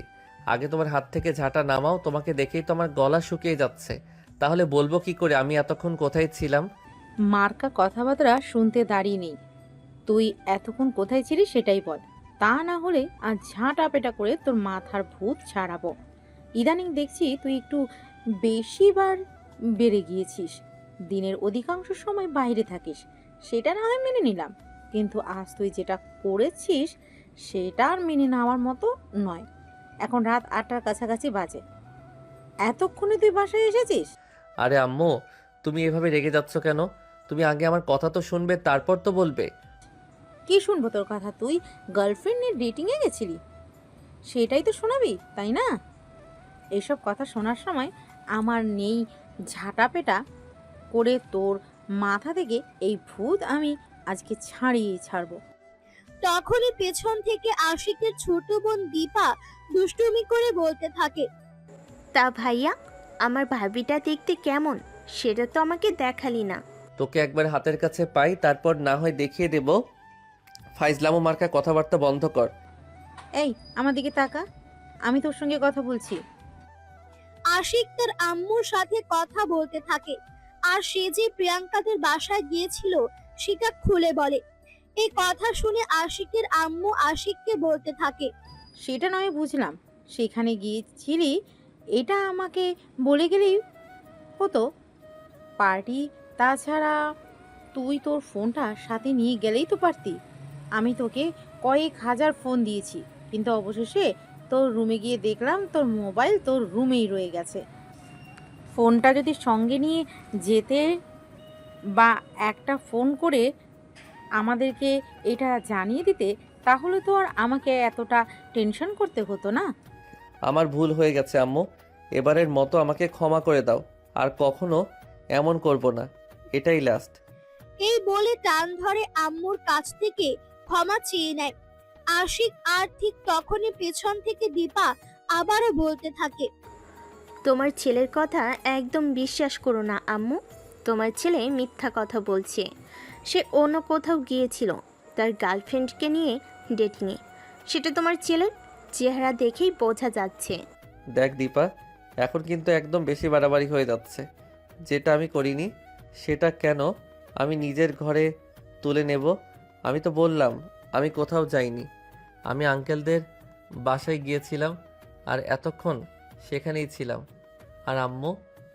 আগে তোমার হাত থেকে ঝাঁটা নামাও, তোমাকে দেখেই তো আমার গলা শুকিয়ে যাচ্ছে, তাহলে বলবো কি করে আমি এতক্ষণ কোথায় ছিলাম? মার্কা কথাবার্তা শুনতে দাঁড়িয়ে নেই, তুই এতক্ষণ কোথায় ছিলি সেটাই বল, তা না হলে আজ ঝাঁটা পেটা করে তোর মাথার ভূত ছাড়াবো। ইদানিং দেখছি তুই একটু বেশিবার বেড়ে গিয়েছিস, দিনের অধিকাংশ সময় বাইরে থাকিস, সেটা না হয় মেনে নিলাম, কিন্তু আজ তুই যেটা করেছিস সেটা আর মেনে নেওয়ার মতো নয়। এখন রাত 8টার কাছাকাছি বাজে, এতক্ষণে তুই বাসায় এসেছিস? আরে আম্মু, তুমি এভাবে রেগে যাচ্ছ কেন? তুমি আগে আমার কথা তো শুনবে, তারপর তো বলবে। কি শুনবো তোর কথা? তুই গার্লফ্রেন্ড নিয়ে ডেটিংয়ে গেছিলি, সেটাই তো শোনাবি, তাই না? এসব কথা শোনার সময় আমার নেই, ঝাঁটাপেটা করে তোর মাথা থেকে এই ভূত আমি আজকে ছাড়িয়ে ছাড়বো। তখনই পেছন থেকে আশিকের ছোট বোন দীপা দুষ্টুমি করে বলতে থাকে, তা ভাইয়া, আমার ভাবিটা দেখতে কেমন সেটা তো আমাকে দেখালি না। তোকে একবার হাতের কাছে পাই, তারপর না হয় দেখিয়ে দেব। ফাইজলামো মার্কা কথাবার্তা বন্ধ কর। এই আমার দিকে তাকা, আমি তোর সঙ্গে কথা বলছি। আশিক তার আম্মুর সাথে কথা বলতে থাকে, আর সে যে প্রিয়াঙ্কাদের বাসায় গিয়েছিল সেটা খুলে বলে। এই কথা শুনে আশিকের আম্মু আশিককে বলতে থাকে, সেটা নয় বুঝলাম, সেখানে গিয়েছিলি এটা আমাকে বলে গেলেই হতো পার্টি, তাছাড়া তুই তোর ফোনটা সাথে নিয়ে গেলেই তো পারতি। আমি তোকে কয়েক হাজার ফোন দিয়েছি, কিন্তু অবশেষে তোর রুমে গিয়ে দেখলাম তোর মোবাইল তোর রুমেই রয়ে গেছে। ফোনটা যদি সঙ্গে নিয়ে যেতে বা একটা ফোন করে আমাদেরকে এটা জানিয়ে দিতে, তাহলে তো আর আমাকে এতটা টেনশন করতে হতো না। আমার ভুল হয়ে গেছে আম্মু, এবারের মতো আমাকে ক্ষমা করে দাও, আর কখনো এমন করব না, এটাই লাস্ট। এই বলে টান ধরে আম্মুর কাছ থেকে ক্ষমা চেয়ে নেয় আশিক। আর ঠিক তখনই পেছন থেকে দীপা আবারও বলতে থাকে, তোমার ছেলের কথা একদম বিশ্বাস করো না আম্মু, তোমার ছেলে মিথ্যা কথা বলছে। সে অন্য কোথাও গিয়েছিল তার গার্লফ্রেন্ডকে নিয়ে ডেটিংয়ে, সেটা তোমার ছেলের চেহারা দেখেই বোঝা যাচ্ছে। দেখ দীপা, এখন কিন্তু একদম বেশি বাড়াবাড়ি হয়ে যাচ্ছে। যেটা আমি করিনি সেটা কেন আমি নিজের ঘরে তুলে নেব? আমি তো বললাম আমি কোথাও যাইনি, আমি আঙ্কেলদের বাসায় গিয়েছিলাম আর এতক্ষণ সেখানেই ছিলাম। আর আম্মু,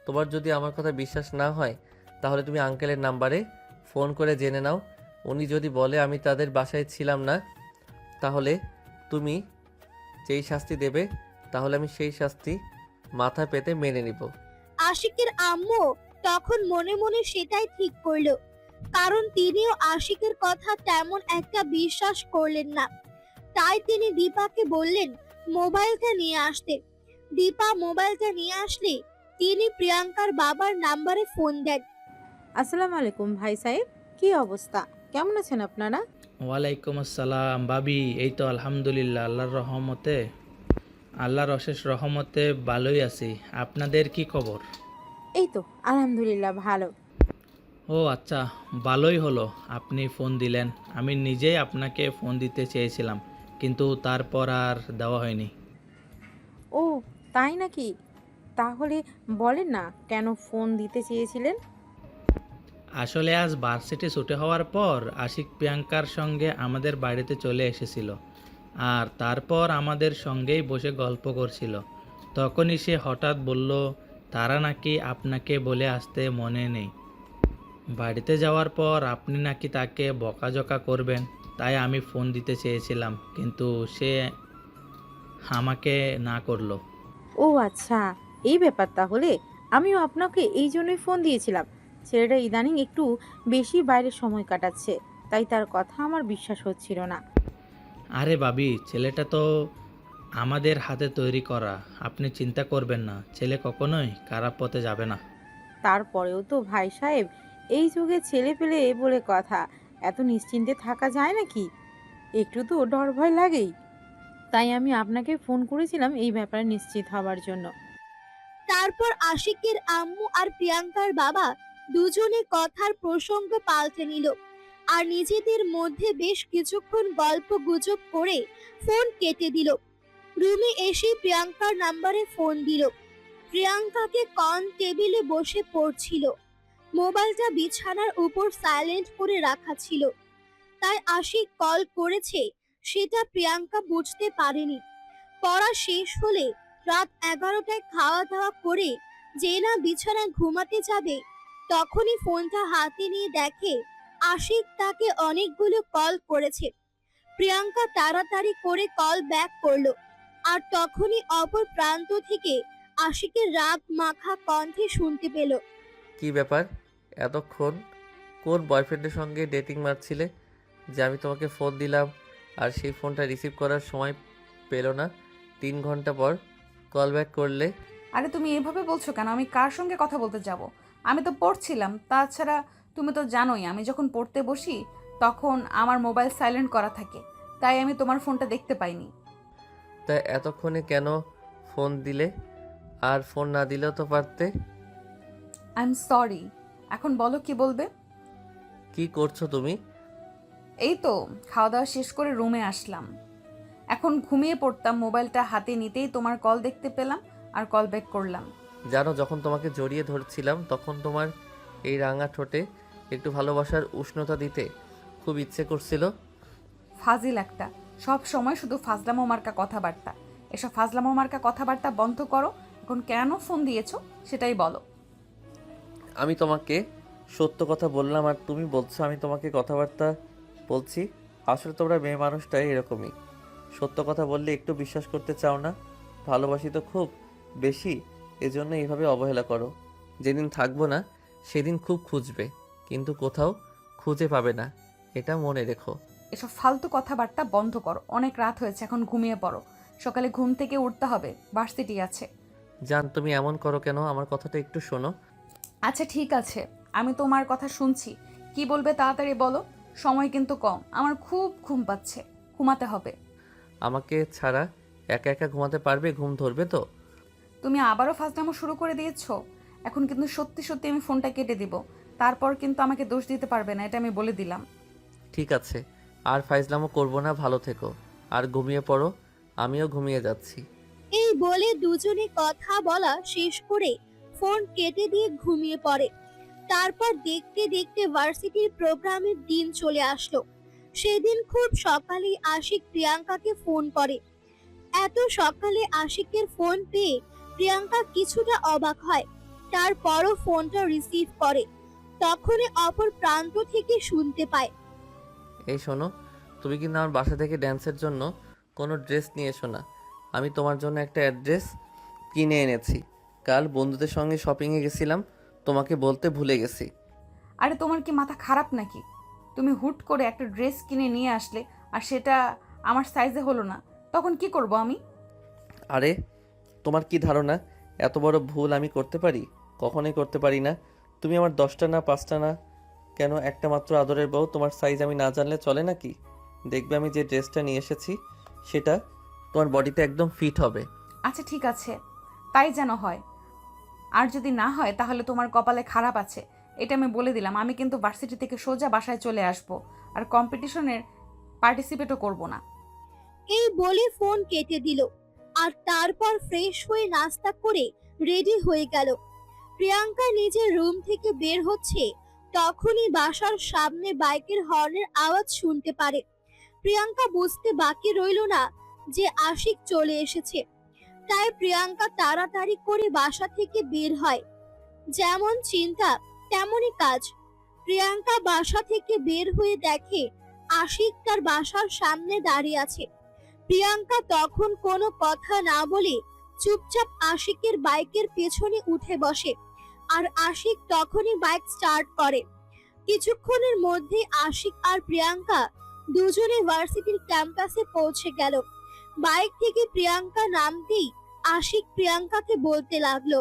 তোমার যদি আমার কথা বিশ্বাস না হয় তাহলে তুমি আঙ্কেলের নাম্বারে ফোন করে জেনে নাও, উনি যদি বলে আমি তাদের বাসায় ছিলাম না, তাহলে তুমি যেই শাস্তি দেবে তাহলে আমি সেই শাস্তি মাথা পেতে মেনে নিব। আশিকের আম্মু তখন মনে মনে সেটাই ঠিক করলো, কারণ তিনিও আশিকের কথা তেমন একটা বিশ্বাস করলেন না। তাই তিনি দীপাকে বললেন মোবাইলটা নিয়ে আসতে। দীপা মোবাইলটা নিয়ে আসলে তিনি প্রিয়াঙ্কার বাবার নাম্বারে ফোন দেন। আসসালামু আলাইকুম ভাই সাহেব, কি অবস্থা, কেমন আছেন আপনারা? ওয়ালাইকুম আসসালাম ভাবি, এই তো আলহামদুলিল্লাহ, আল্লাহর অশেষ রহমতে ভালোই আছি। আপনাদের কি খবর? এই তো আলহামদুলিল্লাহ ভালো। ও আচ্ছা, ভালোই হলো আপনি ফোন দিলেন। আমি নিজেই আপনাকে ফোন দিতে চেয়েছিলাম, কিন্তু তারপর আর দেওয়া হয়নি। ও তাই নাকি? তাহলে বলেন না কেন ফোন দিতে চেয়েছিলেন? আসলে আজ ভার্সিটি ছুটি হওয়ার পর আশিক প্রিয়াঙ্কার সঙ্গে আমাদের বাড়িতে চলে এসেছিল, আর তারপর আমাদের সঙ্গেই বসে গল্প করছিল। তখনই সে হঠাৎ বলল তারা নাকি আপনাকে বলে আসতে মনে নেই। বাড়িতে যাওয়ার পর আপনি নাকি তাকে বকাঝকা করবেন, তাই আমি ফোন দিতে চেয়েছিলাম, কিন্তু সে আমাকে না করলো। ও আচ্ছা, এই ব্যাপার তাহলে। আমিও আপনাকে এই জন্যই ফোন দিয়েছিলাম। ছেলেটা ইদানিং একটু বেশি বাইরে সময় কাটাচ্ছে, তাই তার কথা আমার বিশ্বাস হচ্ছিল না। আরে ভাবি, ছেলেটা তো আমাদের হাতে তৈরি করা, আপনি চিন্তা করবেন না, ছেলে কখনোই খারাপ পথে যাবে না। তারপরেও তো ভাই সাহেব, এই যুগে ছেলে পেলে বলে কথা, এত নিশ্চিন্তে থাকা যায় নাকি? একটু তো ডর ভয় লাগেই। তাই আমি আপনাকে ফোন করেছিলাম এই ব্যাপারে নিশ্চিত হবার জন্য। তারপর আশিকের আম্মু আর প্রিয়াঙ্কার বাবা দুজনে কথার প্রসঙ্গ পাল্টে নিল আর নিজেদের মধ্যে বেশ কিছুক্ষণ গল্প গুজব করে ফোন কেটে দিল। রুমে এসে প্রিয়াঙ্কার নাম্বারে ফোন দিল। প্রিয়াঙ্কাকে কন টেবিলে বসে পড়ছিল, মোবাইলটা বিছানার উপর সাইলেন্ট করে রাখা ছিল, তাই আশিক কল করেছে সেটা প্রিয়াঙ্কা বুঝতে পারেনি। পড়া শেষ হলে রাত 11টায় খাওয়া দাওয়া করে যে না বিছানায় ঘুমাতে যাবে, তখনই ফোনটা হাতে নিয়ে দেখে আশিক তাকে অনেকগুলো কল করেছে। প্রিয়াঙ্কা তাড়াতাড়ি করে কল ব্যাক করলো, আর তখনই অপর প্রান্ত থেকে আশিকের রাগ মাখা কণ্ঠে শুনতে পেল। কি ব্যাপার, এতক্ষণ কোন বয়ফ্রেন্ডের সঙ্গে ডেটিং মারছিলে যে আমি তোমাকে ফোন দিলাম আর সেই ফোনটা রিসিভ করার সময় পেলো না, 3 ঘন্টা পর কল ব্যাক করলে? আরে তুমি এভাবে বলছো কেন? আমি কার সঙ্গে কথা বলতে যাব? আমি তো পড়ছিলাম। তাছাড়া তুমি তো জানোই আমি যখন পড়তে বসি তখন আমার মোবাইল সাইলেন্ট করা থাকে, তাই আমি তোমার ফোনটা দেখতে পাইনি। তা এতক্ষণে কেন ফোন দিলে? আর ফোন না দিলেও তো পারতে। I am sorry. এখন বলো কি বলবে? কি করছো তুমি? এই তো খাওয়া দাওয়া শেষ করে রুমে আসলাম, এখন ঘুমিয়ে পড়তাম, মোবাইলটা হাতে নিতেই তোমার কল দেখতে পেলাম আর কল ব্যাক করলাম। জানো, যখন তোমাকে জড়িয়ে ধরছিলাম তখন তোমার এই রাঙা ঠোঁটে একটু ভালোবাসার উষ্ণতা দিতে খুব ইচ্ছে করছিল। ফাজিল একটা, সব সময় শুধু ফাজলামো মার্কা কথাবার্তা। এসব ফাজলামো মার্কা কথাবার্তা বন্ধ করো। এখন কেন ফোন দিয়েছো সেটাই বলো। আমি তোমাকে সত্য কথা বললাম আর তুমি বলছো আমি তোমাকে কথাবার্তা বলছি। আসলে তোমরা মেয়ে মানুষটাই এরকমই, সত্য কথা বললে একটু বিশ্বাস করতে চাও না। ভালোবাসি তো খুব বেশি, এজন্য এইভাবে অবহেলা করো। যেদিন থাকবো না সেদিন খুব খুঁজবে, কিন্তু কোথাও খুঁজে পাবে না, এটা মনে রেখো। এসব ফালতু কথাবার্তা বন্ধ করো। অনেক রাত হয়েছে, এখন ঘুমিয়ে পড়ো। সকালে ঘুম থেকে উঠতে হবে, ভার্সিটি আছে। জান, তুমি এমন করো কেন? আমার কথাটা একটু শোনো। আচ্ছা ঠিক আছে, আমি তোমার কথা শুনছি। কি বলবে তাড়াতাড়ি বলো, সময় কিন্তু কম। আমার খুব ঘুম পাচ্ছে, ঘুমাতে হবে। আমাকে ছাড়া একা একা ঘুমাতে পারবে? ঘুম ধরবে তো? তুমি আবারও ফাজলামো শুরু করে দিয়েছো। এখন কিন্তু সত্যি সত্যি আমি ফোনটা কেটে দিব, তারপর কিন্তু আমাকে দোষ দিতে পারবে না, এটা আমি বলে দিলাম। ঠিক আছে, আর ফাইজলামও করবো না, ভালো থেকো আর ঘুমিয়ে পড়ো। আমিও ঘুমিয়ে যাচ্ছি। এই বলে দুজনে কথা বলা শেষ করে ফোন কেটে দিয়ে ঘুমিয়ে পড়ে। তারপর দেখতে দেখতে ভার্সিটির প্রোগ্রামের দিন চলে আসলো। সেদিন খুব সকালে আশিক প্রিয়াঙ্কাকে ফোন করে। এত সকালে আশিকের ফোন পেয়ে প্রিয়াঙ্কা কিছুটা অবাক হয়, তারপরও ফোনটা রিসিভ করে। তখনই অপর প্রান্ত থেকে শুনতে পায়, এই শোনো, তুমি কিন্তু আমার বাসা থেকে ড্যান্সের জন্য কোনো ড্রেস নিয়ে এসো না। আমি তোমার জন্য একটা অ্যাড্রেস কিনে এনেছি। কাল বন্ধুদের সঙ্গে শপিংয়ে গেছিলাম, তোমাকে বলতে ভুলে গেছি। আরে তোমার কি মাথা খারাপ নাকি? তুমি হুট করে একটা ড্রেস কিনে নিয়ে আসলে আর সেটা আমার সাইজে হলো না, তখন কি করব আমি? আরে তোমার কি ধারণা এত বড় ভুল আমি করতে পারি? কখনোই করতে পারি না। তুমি আমার 10টা না 5টা না কেন একটা মাত্র আদরের বউ, তোমার সাইজ আমি না জানলে চলে নাকি? দেখবে আমি যে ড্রেসটা নিয়ে এসেছি সেটা তোমার বডিতে একদম ফিট হবে। আচ্ছা ঠিক আছে, তাই যেন হয়। আর যদি না হয় তাহলে তোমার কপালে খারাপ আছে, এটা আমি বলে দিলাম। আমি কিন্তু ভার্সিটি থেকে সোজা বাসায় চলে আসব, আর কম্পিটিশনের পার্টিসিপেটও করব না। এই বলে ফোন কেটে দিল আর তারপর ফ্রেশ হয়ে নাস্তা করে রেডি হয়ে গেল। প্রিয়াঙ্কা নিজের রুম থেকে বের হচ্ছে, তখনই বাসার সামনে বাইকের হর্নের আওয়াজ শুনতে পারে। প্রিয়াঙ্কা বুঝতে বাকি রইল না যে আশিক চলে এসেছে, তাই প্রিয়াঙ্কা তাড়াতাড়ি করে বাসা থেকে বের হয়। যেমন চিন্তা তেমনই কাজ। প্রিয়াঙ্কা বাসা থেকে বের হয়ে দেখে আশিক তার বাসার সামনে দাঁড়িয়ে আছে। প্রিয়াঙ্কা তখন কোনো কথা না বলে চুপচাপ আশিকের বাইকের পেছনে উঠে বসে, আর আশিক তখনই বাইক স্টার্ট করে। কিছুক্ষণের মধ্যে আশিক আর প্রিয়াঙ্কা দুজনে ভার্সিটির ক্যাম্পাসে পৌঁছে গেল। বাইক থেকে প্রিয়াঙ্কা নামতেই আশিক প্রিয়াঙ্কাকে বলতে লাগলো,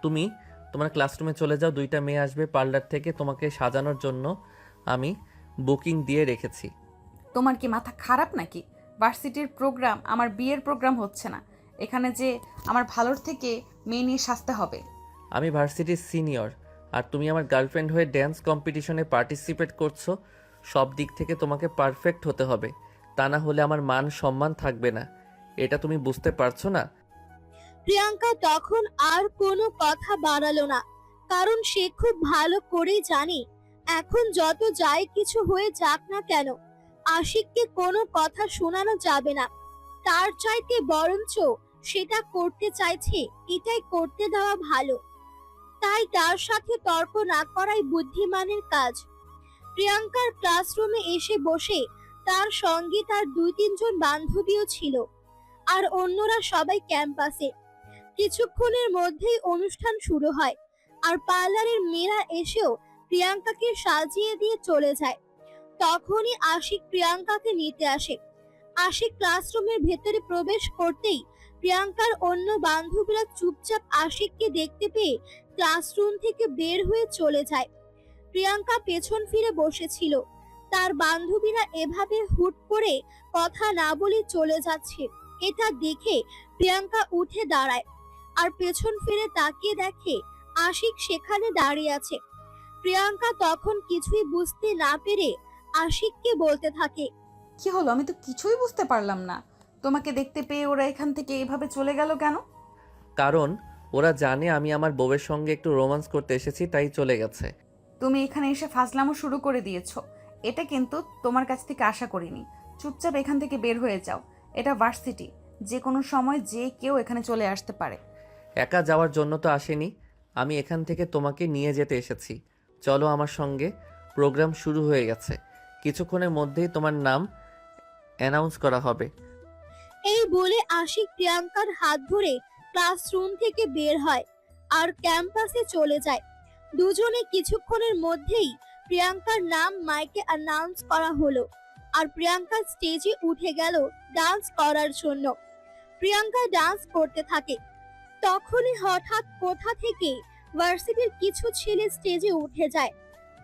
তুমি তোমার ক্লাসরুমে চলে যাও, 2টা মেয়ে আসবে পার্লার থেকে তোমাকে সাজানোর জন্য। আমি বুকিং দিয়ে রেখেছি। তোমার কি মাথা খারাপ নাকি? ভার্সিটির প্রোগ্রাম আমার বিয়ের প্রোগ্রাম হচ্ছে না, এখানে যে আমার ভালোর থেকে মেয়ে নিয়ে সাজতে হবে। আমি ভার্সিটির সিনিয়র, আর তুমি আমার গার্লফ্রেন্ড হয়ে ড্যান্স কম্পিটিশনে পার্টিসিপেট করছো। সব দিক থেকে তোমাকে পারফেক্ট হতে হবে, তা না হলে আমার মান সম্মান থাকবে না। এটা তুমি বুঝতে পারছো না? প্রিয়াঙ্কা তখন আর কোনো কথা বাড়ালো না, কারণ সে খুব ভালো করেই জানে এখন যত যাই কিছু হয়ে যাক না কেন আশিককে কোনো কথা শোনানো যাবে না। তার চাইতে বরঞ্চ সেটা করতে চাইছে, এটাই করতে দেওয়া ভালো। তাই তার সাথে তর্ক না করাই বুদ্ধিমানের কাজ। প্রিয়াঙ্কার ক্লাসরুমে এসে বসে তার সঙ্গে তার 2-3 জন বান্ধবীও ছিল, আর অন্যরা সবাই ক্যাম্পাসে। কিছুক্ষণের মধ্যেই অনুষ্ঠান শুরু হয়, আর পার্লারের মেয়েরা এসেও প্রিয়াঙ্কাকে সাজিয়ে দিয়ে চলে যায়। তখনই আশিক প্রিয়াঙ্কাকে নিতে আসে। আশিক ক্লাসরুমের ভেতরে প্রবেশ করতেই প্রিয়াঙ্কার অন্য বান্ধবীরা চুপচাপ আশিককে দেখতে পেয়ে ক্লাসরুম থেকে বের হয়ে চলে যায়। প্রিয়াঙ্কা পেছন ফিরে বসেছিল, তার বান্ধবীরা এভাবে হুট করে কথা না বলে চলে যাচ্ছে এটা দেখে প্রিয়াঙ্কা উঠে দাঁড়ায়, আর পেছন ফিরে তাকিয়ে দেখে আশিক সেখানে দাঁড়িয়ে আছে। প্রিয়াঙ্কা তখন কিছুই বুঝতে না পেরে আশিককে বলতে থাকে, কি হলো? আমি তো কিছুই বুঝতে পারলাম না। তোমাকে দেখতে পেয়ে ওরা এখান থেকে এভাবে চলে গেল কেন? কারণ ওরা জানে আমি আমার বউয়ের সঙ্গে একটু রোমান্স করতে এসেছি, তাই চলে গেছে। তুমি এখানে এসে ফাজলামো শুরু করে দিয়েছো, এটা কিন্তু তোমার কাছ থেকে আশা করিনি। চুপচাপ এখান থেকে বের হয়ে যাও, এটা ভার্সিটি, যে কোনো সময় যে কেউ এখানে চলে আসতে পারে। একা যাওয়ার জন্য তো আসেনি, আমি এখান থেকে তোমাকে নিয়ে যেতে এসেছি। চলো আমার সঙ্গে, প্রোগ্রাম শুরু হয়ে গেছে, কিছুক্ষণের মধ্যেই তোমার নাম অ্যানাউন্স করা হবে। এই বলে আশিক প্রিয়াঙ্কার হাত ধরে ক্লাসরুম থেকে বের হয় আর ক্যাম্পাসে চলে যায়। দুজনে কিছুক্ষণের মধ্যেই প্রিয়াঙ্কার নাম মাইকে অ্যানাউন্স করা হলো, আর প্রিয়াঙ্কা স্টেজে উঠে গেল ডান্স করার জন্য। প্রিয়াঙ্কা ডান্স করতে থাকে, তখনই হঠাৎ কোথা থেকে ভার্সিটির কিছু ছেলে স্টেজে উঠে যায়,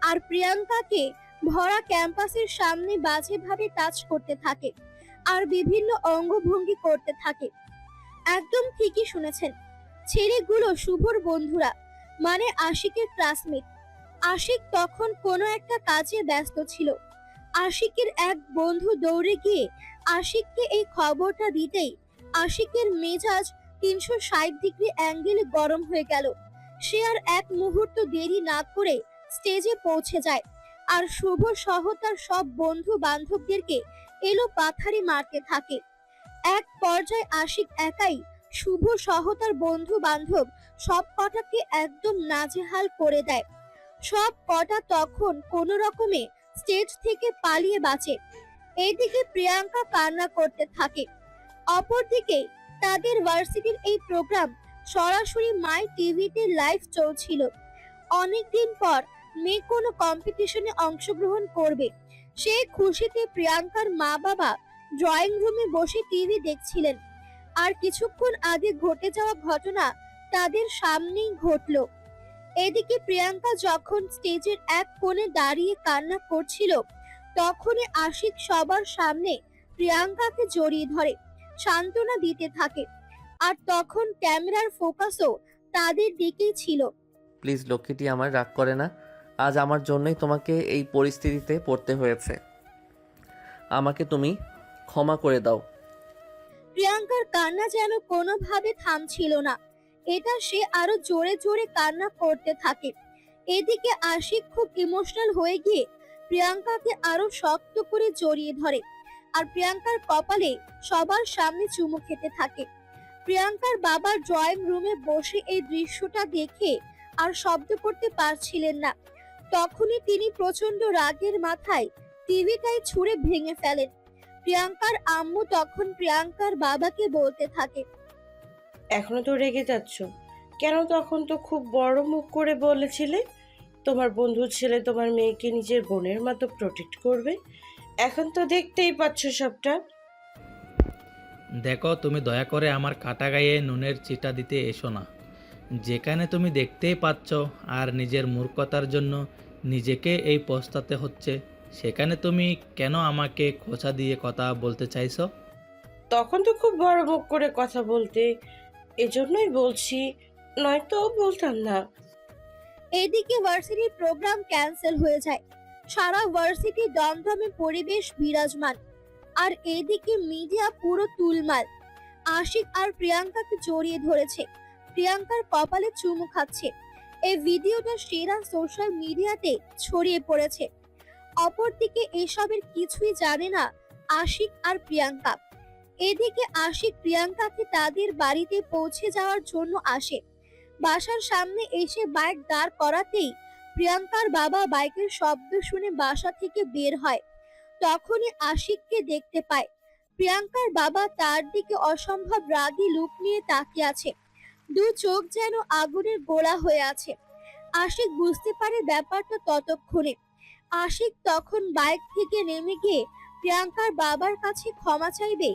আর প্রিয়াঙ্কাকে ভরা ক্যাম্পাসের সামনে বাজেভাবে টাচ করতে থাকে আর বিভিন্ন অঙ্গভঙ্গি করতে থাকে। একদম ঠিকই শুনেছেন, ছেলেগুলো শুভর বন্ধুরা, মানে আশিকের ক্লাসমেট। আশিক তখন কোনো একটা কাজে ব্যস্ত ছিল। আশিকের এক বন্ধু দৌড়ে গিয়ে আশিককে এই খবরটা দিতেই আশিকের মেজাজ 360 ডিগ্রি অ্যাঙ্গেলে গরম হয়ে গেল। সে আর এক মুহূর্ত দেরি না করে স্টেজে পৌঁছে যায়, আর শুভ সহ তার সব বন্ধু বান্ধবদেরকে এলো পাথারি মারতে থাকে। এক পর্যায়ে আশিক একাই শুভ সহ তার বন্ধু বান্ধব সব কটাকে একদম নাজেহাল করে দেয়। সব কটা তখন কোনো রকমে স্টেজ থেকে পালিয়ে বাঁচে। এইদিকে প্রিয়াঙ্কা কান্না করতে থাকে, অপরদিকে তাদের ভার্সিটির এই প্রোগ্রাম সরাসরি মাই টিভিতে লাইভ চলছিল। অনেকদিন পর মেয়ে কোনো কম্পিটিশনে অংশগ্রহণ করবে, সেই খুশিতে প্রিয়াঙ্কার মা বাবা ড্রয়িং রুমে বসে টিভি দেখছিলেন। আর কিছুক্ষণ আগে ঘটে যাওয়া ঘটনা তাদের সামনেই ঘটলো। এদিকে প্রিয়াঙ্কা যখন স্টেজের এক কোণে দাঁড়িয়ে কান্না করছিল, তখনই আশিক সবার সামনে প্রিয়াঙ্কাকে জড়িয়ে ধরে সান্ত্বনা দিতে থাকে। আর তখন ক্যামেরার ফোকাসও তাদের দিকেই ছিল। প্লিজ লক্ষ্মীটি আমার রাগ করে না, আজ আমার জন্যই তোমাকে এই পরিস্থিতিতে পড়তে হয়েছে, আমাকে তুমি ক্ষমা করে দাও। প্রিয়াঙ্কার কান্না যেন কোনোভাবে থামছিল না। এটা সে আরো জোরে জোরে কান্না করতে থাকে। এদিকে আশিক খুব ইমোশনাল হয়ে গিয়ে প্রিয়াঙ্কাকে আরো শক্ত করে জড়িয়ে ধরে আর প্রিয়াঙ্কার কপালে সবার সামনে চুমু খেতে থাকে। প্রিয়াঙ্কার বাবা ড্রয়িং রুমে বসে এই দৃশ্যটা দেখে আর শব্দ করতে পারছিলেন না। তখনই তিনি প্রচন্ড রাগের মাথায় টিভিটাই ছুঁড়ে ভেঙে ফেলেন। প্রিয়াঙ্কার আম্মু তখন প্রিয়াঙ্কার বাবাকে বলতে থাকে, এখনো তো রেগে যাচ্ছ কেন? তখন তো খুব বড় মুখ করে বলেছিলে তোমার বন্ধুর ছেলে তোমার মেয়েকে নিজের বোনের মতো প্রোটেক্ট করবে। এখন তো দেখতেই পাচ্ছ সবটা। দেখো, তুমি দয়া করে আমার কাটা গায়ে নুনের চিটা দিতে এসো না। যেখানে তুমি দেখতেই পাচ্ছ আর নিজের মূর্খতার জন্য নিজেকে এই পস্তাতে হচ্ছে, সেখানে তুমি কেন আমাকে খোঁচা দিয়ে কথা বলতে চাইছো? তখন তো খুব বড় মুখ করে কথা বলতে, এজন্যই বলছি, নয়তো বলতাম না। এদিকে ভার্সিটির প্রোগ্রাম ক্যান্সেল হয়ে যায়। সারা ভার্সিটি দমদমে পরিবেশ বিরাজমান। আর এদিকে মিডিয়া পুরো তুলমাল। আশিক আর প্রিয়াঙ্কাকে জড়িয়ে ধরেছে, প্রিয়াঙ্কার কপালে চুমু খাচ্ছে। এই ভিডিওটা সেরা সোশ্যাল মিডিয়াতে ছড়িয়ে পড়েছে। অপরদিকে এসবের কিছুই জানে না আশিক আর প্রিয়াঙ্কা। এদিকে আশিক প্রিয়াঙ্কাকে তাদের বাড়িতে পৌঁছে যাওয়ার জন্য আসে। বাসার সামনে এসে বাইক দাঁড় করাতেই প্রিয়াঙ্কার বাবা বাইকের শব্দ শুনে বাসা থেকে বের হয়। তখনই আশিককে দেখতে পায়। প্রিয়াঙ্কার বাবা তার দিকে অসম্ভব রাগী লুক নিয়ে তাকিয়ে আছে, দু চোখ যেন আগুনের গোলা হয়ে আছে। আশিক বুঝতে পারে ব্যাপারটা ততক্ষণে। আশিক তখন বাইক থেকে নেমে গিয়ে প্রিয়াঙ্কার বাবার কাছে ক্ষমা চাইবে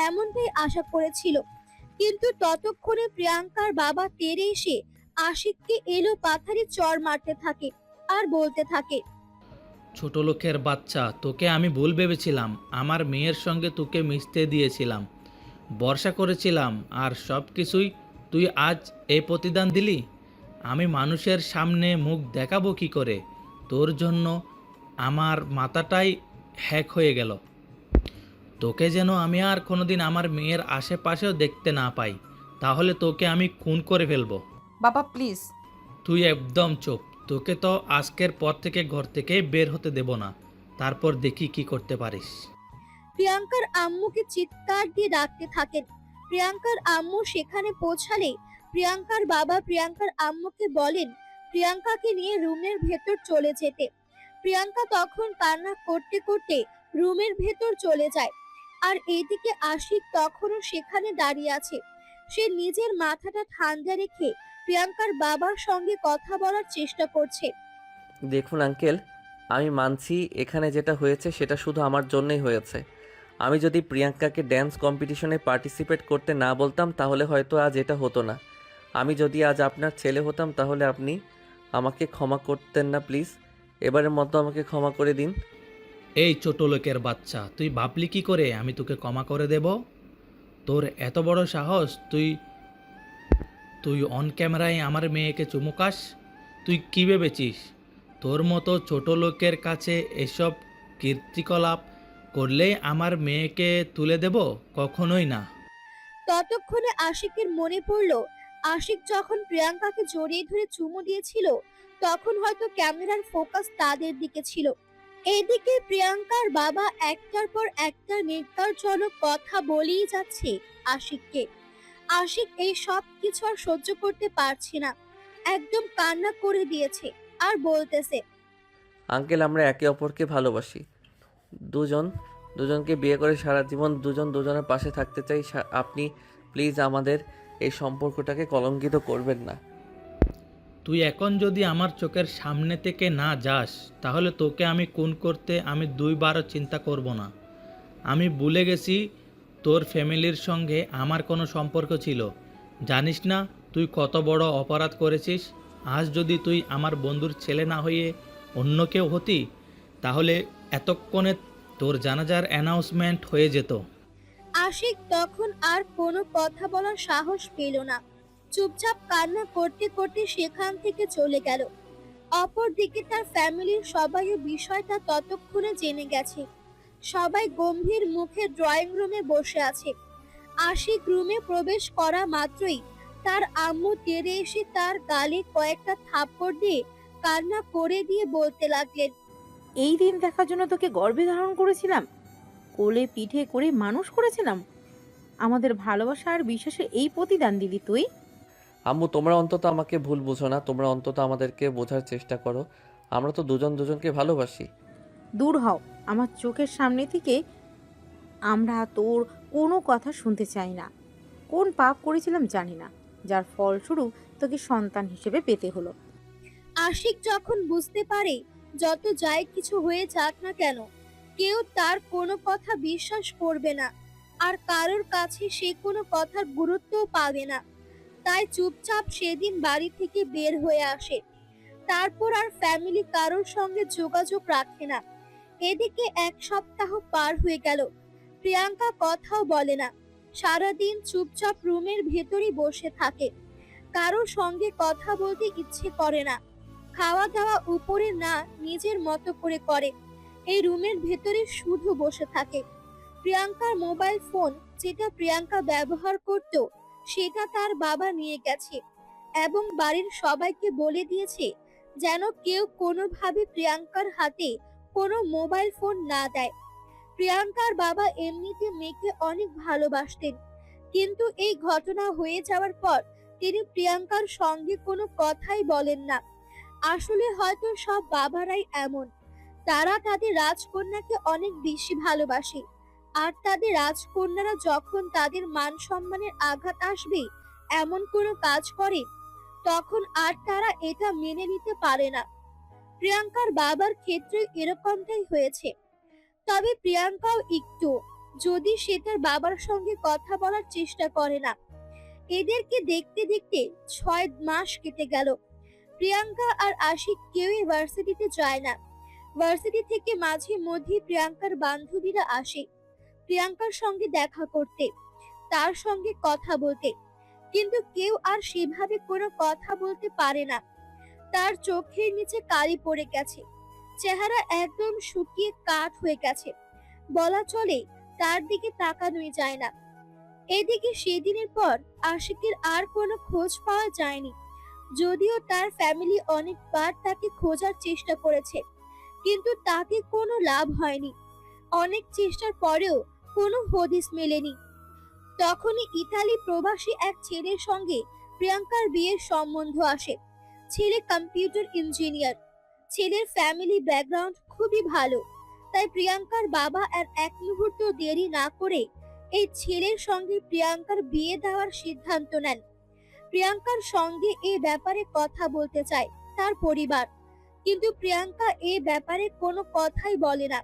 এমনটাই আশা করেছিল। কিন্তু ততক্ষণে প্রিয়াঙ্কার বাবা তেড়ে এসে আশিককে এলো পাথারে চড় মারতে থাকে আর বলতে থাকে, ছোট লোকের বাচ্চা, তোকে আমি ভুল ভেবেছিলাম। আমার মেয়ের সঙ্গে তোকে মিশতে দিয়েছিলাম, ভরসা করেছিলাম, আর সব কিছুই তুই আজ এই প্রতিদান দিলি। আমি মানুষের সামনে মুখ দেখাবো কি করে? তোর জন্য আমার মাথাটাই হ্যাক হয়ে গেল। তোকে যেন আমি আর কোনোদিন আমার মেয়ের আশেপাশেও দেখতে না পাই, তাহলে তোকে আমি খুন করে ফেলবো। বাবা প্লিজ। তুই একদম চুপ। তোকে তো আজকের পর থেকে ঘর থেকে বের হতে দেব না, তারপর দেখি কি করতে পারিস। প্রিয়াঙ্কার আম্মুকে চিৎকার দিয়ে ডাকতে থাকেন। প্রিয়াঙ্কার আম্মু সেখানে পৌঁছালে প্রিয়াঙ্কার বাবা প্রিয়াঙ্কার আম্মুকে বলেন প্রিয়াঙ্কাকে নিয়ে রুমের ভেতর চলে যেতে। প্রিয়াঙ্কা তখন কান্না করতে করতে রুমের ভেতর চলে যায়। আর এইদিকে আশিক তখনও সেখানে দাঁড়িয়ে আছে। সে নিজের মাথাটা ঠান্ডা রেখে প্রিয়াঙ্কার বাবার সঙ্গে কথা বলার চেষ্টা করছে। দেখুন আঙ্কেল, আমি মানছি এখানে যেটা হয়েছে সেটা শুধু আমার জন্যই হয়েছে। আমি যদি প্রিয়াঙ্কাকে ড্যান্স কম্পিটিশনে পার্টিসিপেট করতে না বলতাম তাহলে হয়তো আজ এটা হতো না। আমি যদি আজ আপনার ছেলে হতাম তাহলে আপনি আমাকে ক্ষমা করতেন না? প্লিজ এবারের মতো আমাকে ক্ষমা করে দিন। এই ছোট লোকের বাচ্চা, তুই ভাবলি কি করে আমি তোকে ক্ষমা করে দেব? তোর এত বড় সাহস, তুই অন ক্যামেরায় আমার মেয়েকে চুমুকাস? তুই কি ভেবেছিস তোর মতো ছোট লোকের কাছে এসব কীর্তিকলাপ করলে আমার মেয়েকে তুলে দেব? কখনোই না। ততক্ষণে আশিকের মনে পড়ল আশিক যখন প্রিয়াঙ্কাকে জড়িয়ে ধরে চুমু দিয়েছিল তখন হয়তো ক্যামেরার ফোকাস তাদের দিকে ছিল। এদিকে প্রিয়াঙ্কার বাবা একটার পর একটা নির্লজ্জনক কথা বলেই যাচ্ছে আশিককে। আশিক এই সব কিছু আর সহ্য করতে পারছে না, একদম কান্না করে দিয়েছে আর বলতেছে, আঙ্কেল, আমরা একে অপরকে ভালোবাসি, দুজনকে বিয়ে করে সারা জীবন দুজনের পাশে থাকতে চাই। আপনি প্লিজ আমাদের এই সম্পর্কটাকে কলঙ্কিত করবেন না। তুই এখন যদি আমার চোখের সামনে থেকে না যাস তাহলে তোকে আমি খুন করতে আমি দুইবারও চিন্তা করব না। আমি ভুলে গেছি তোর ফ্যামিলির সঙ্গে আমার কোনো সম্পর্ক ছিল? জানিস না তুই কত বড় অপরাধ করেছিস? আজ যদি তুই আমার বন্ধুর ছেলে না হয়ে অন্য কেউ হতি, তাহলে এতক্ষণে তোর জানাজার অ্যানাউন্সমেন্ট হয়ে যেত। আশিক তখন আর কোনো কথা বলার সাহস পেল না, চুপচাপ কান্না করতে করতে সেখান থেকে চলে গেল। অপরদিকে তার ফ্যামিলির সবাইও বিষয়টা ততক্ষণে জেনে গেছে। সবাই গম্ভীর মুখে ড্রয়িং রুমে বসে আছে। আশিক রুমে প্রবেশ করা মাত্রই তার আম্মু তেড়ে এসে তার গালে কয়েকটা থাপ্পড় দিয়ে কান্না করে দিয়ে বলতে লাগলেন, এই দিন দেখার জন্য তোকে গর্ভে ধারণ করেছিলাম, কোলে পিঠে করে মানুষ করেছিলাম, আমাদের ভালোবাসা আর বিশ্বাসের এই প্রতিদান দিলি তুই। আম্মু, তোমরা অন্তত আমাকে ভুল বুঝো না, তোমরা অন্তত আমাদেরকে বোঝার চেষ্টা করো। আমরা তো দুজন দুজনকে ভালোবাসি। দূর হও আমার চোখের সামনে থেকে। আমরা তোর কোনো কথা শুনতে চাই না। কোন পাপ করেছিলাম জানি না, যার ফলস্বরূপ তোকে সন্তান হিসেবে পেতে হলো। আশিক যখন বুঝতে পারে যত যাই কিছু হয়ে যাক না কেন, কেউ তার কোনো কথা বিশ্বাস করবে না, আর কারোর কাছে সে কোনো কথার গুরুত্বও পাবে না, তাই চুপচাপ সেদিন বাড়ি থেকে বের হয়ে আসে। তারপর আর ফ্যামিলি কারোর সঙ্গে যোগাযোগ রাখে না। এদিকে 1 সপ্তাহ পার হয়ে গেল, প্রিয়াঙ্কা কথাও বলে না। সারাদিন চুপচাপ রুমের ভেতরই বসে থাকে, কারোর সঙ্গে কথা বলতে ইচ্ছে করে না। খাওয়া দাওয়া উপরে না, নিজের মতো করে করে। এই রুমের ভেতরে শুধু বসে থাকে। প্রিয়াঙ্কার মোবাইল ফোন, যেটা প্রিয়াঙ্কা ব্যবহার করত, সেটা তার বাবা নিয়ে গেছে এবং বাড়ির সবাইকে বলে দিয়েছে যেন কেউ কোনোভাবে প্রিয়াঙ্কার হাতে কোনো মোবাইল ফোন না দেয়। প্রিয়াঙ্কার বাবা এমনিতে মেয়েকে অনেক ভালোবাসতেন, কিন্তু এই ঘটনা হয়ে যাওয়ার পর তিনি প্রিয়াঙ্কার সঙ্গে কোনো কথাই বলেন না। আসলে হয়তো সব বাবারাই এমন, তারা তাদের রাজকন্যাকে অনেক বেশি ভালোবাসে, আর তাদের রাজকন্যারা যখন তাদের মান সম্মানের আঘাত আসবে এমন কোনো কাজ করে, তখন আর তারা এটা মেনে নিতে পারে না। প্রিয়াঙ্কার বাবার ক্ষেত্রে এরকমটাই হয়েছে। তবে প্রিয়াঙ্কাও একটু, যদি সে তার বাবার সঙ্গে কথা বলার চেষ্টা করে না। এদেরকে দেখতে দেখতে 6 মাস কেটে গেল। প্রিয়াঙ্কা আর আশিক কেউই ভার্সিটিতে যায় না। ভার্সিটি থেকে মাঝে মধ্যে প্রিয়াঙ্কার বান্ধবীরা আসে প্রিয়াঙ্কার সঙ্গে দেখা করতে, তার সঙ্গে কথা বলতে, কিন্তু কেউ আর সেভাবে কোনো কথা বলতে পারে না। তার চোখের নিচে কালি পড়ে গেছে, চেহারা একদম শুকিয়ে কাঠ হয়ে গেছে, বলা চলে তার দিকে তাকানোই যায় না। এদিকে সেদিনের পর আশিকের আর কোনো খোঁজ পাওয়া যায়নি। যদিও তার ফ্যামিলি অনেকবার তাকে খোঁজার চেষ্টা করেছে, কিন্তু তাতে কোনো লাভ হয়নি। অনেক চেষ্টার পরেও কোনো হদিস মেলেনি। তখনই ইতালি প্রবাসী এক ছেলের সঙ্গে প্রিয়াঙ্কার বিয়ের সম্বন্ধ আসে। ছেলে কম্পিউটার ইঞ্জিনিয়ার। ছেলের ফ্যামিলি ব্যাকগ্রাউন্ড খুবই ভালো, তাই প্রিয়াঙ্কার বাবা আর এক মুহূর্ত দেরি না করে এই ছেলের সঙ্গে প্রিয়াঙ্কার বিয়ে দেওয়ার সিদ্ধান্ত নেন। প্রিয়াঙ্কার সঙ্গে এই ব্যাপারে কথা বলতে চায় তার পরিবার, কিন্তু প্রিয়াঙ্কা এই ব্যাপারে কোনো কথাই বলে না,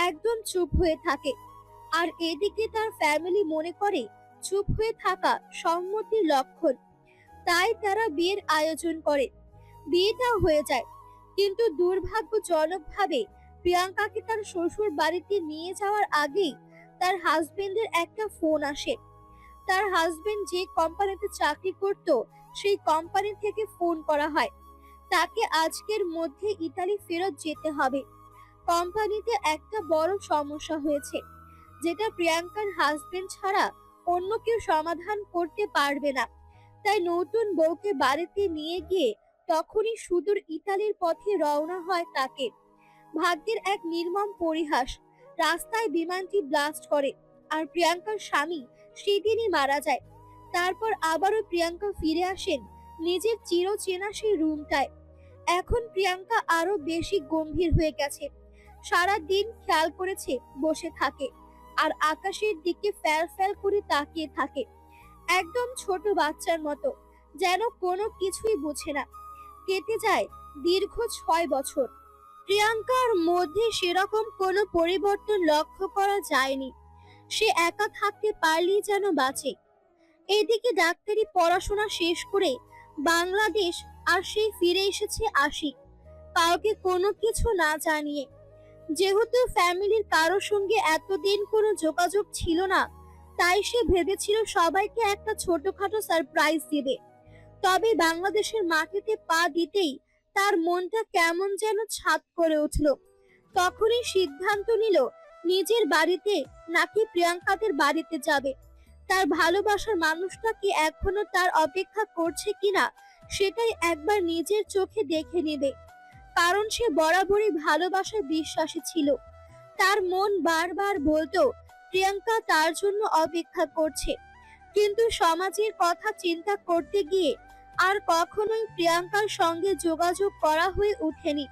একদম চুপ হয়ে থাকে। আর এদিকে তার ফ্যামিলি মনে করে চুপ হয়ে থাকা সম্মতির লক্ষণ, তাই তারা বিয়ের আয়োজন করে। বিয়েটা হয়ে যায়, কিন্তু দুর্ভাগ্যজনকভাবে প্রিয়াঙ্কাকে তার শ্বশুর বাড়িতে নিয়ে যাওয়ার আগেই তার হাজবেন্ডের একটা ফোন আসে। তার হাজবেন্ড যে কোম্পানিতে চাকরি করত, সেই কোম্পানি থেকে ফোন করা হয় তাকে আজকের মধ্যে ইতালি ফেরত যেতে হবে। কোম্পানিতে একটা বড় সমস্যা হয়েছে, যেটা প্রিয়াঙ্কার হাজবেন্ড ছাড়া অন্য কেউ সমাধান করতে পারবে না। তাই নতুন বউকে বাড়িতে নিয়ে গিয়ে তখনই সুদূর ইতালির পথে রওনা হয় তাকে। ভাগ্যের এক নির্মম পরিহাস, রাস্তায় বিমানটি ব্লাস্ট করে আর প্রিয়াঙ্কার স্বামী সেদিনই মারা যায়। তারপর আবারও প্রিয়াঙ্কা ফিরে আসেন নিজের চিরচেনা সেই রুমটায়। এখন প্রিয়াঙ্কা আরো বেশি গম্ভীর হয়ে গেছে। সারা দিন খেয়াল করেছে বসে থাকে আর আকাশের দিকে ফ্যাল ফ্যাল করে তাকিয়ে থাকে, একদম ছোট বাচ্চার মতো, যেন কোনো কিছুই বোঝে না। কেটে যায় দীর্ঘ 6 বছর। প্রিয়াঙ্কার মধ্যে সেরকম কোনো পরিবর্তন লক্ষ্য করা যায়নি। সে একা থাকতে পারলেই যেন বাঁচে। এদিকে ডাক্তারি পড়াশোনা শেষ করে বাংলাদেশ আর সে ফিরে এসেছে আশিক, কাউকে কোনো কিছু না জানিয়ে। যেহেতু ফ্যামিলির কারোর সঙ্গে এতদিন কোনো যোগাযোগ ছিল না, তাই সে ভেবেছিল সবাইকে একটা ছোটখাটো সারপ্রাইজ দিবে। তবে বাংলাদেশের মাটিতে পা দিতেই তার মনটা কেমন যেন ছাদ করে উঠল। তখনই সিদ্ধান্ত নিল নিজের বাড়িতে নাকি প্রিয়াঙ্কাদের বাড়িতে যাবে। তার ভালোবাসার মানুষটা কি এখনো তার অপেক্ষা করছে কিনা সেটাই একবার নিজের চোখে দেখে নেবে। কারণ সে বরাবরই ভালোবাসার বিশ্বাসী ছিল। তার মন বারবার বলতো প্রিয়াঙ্কা তার জন্য অপেক্ষা করছে, কিন্তু সমাজের কথা চিন্তা করতে গিয়ে আর কখনোই প্রিয়াঙ্কার সঙ্গে যোগাযোগ করা হয়ে ওঠেনি।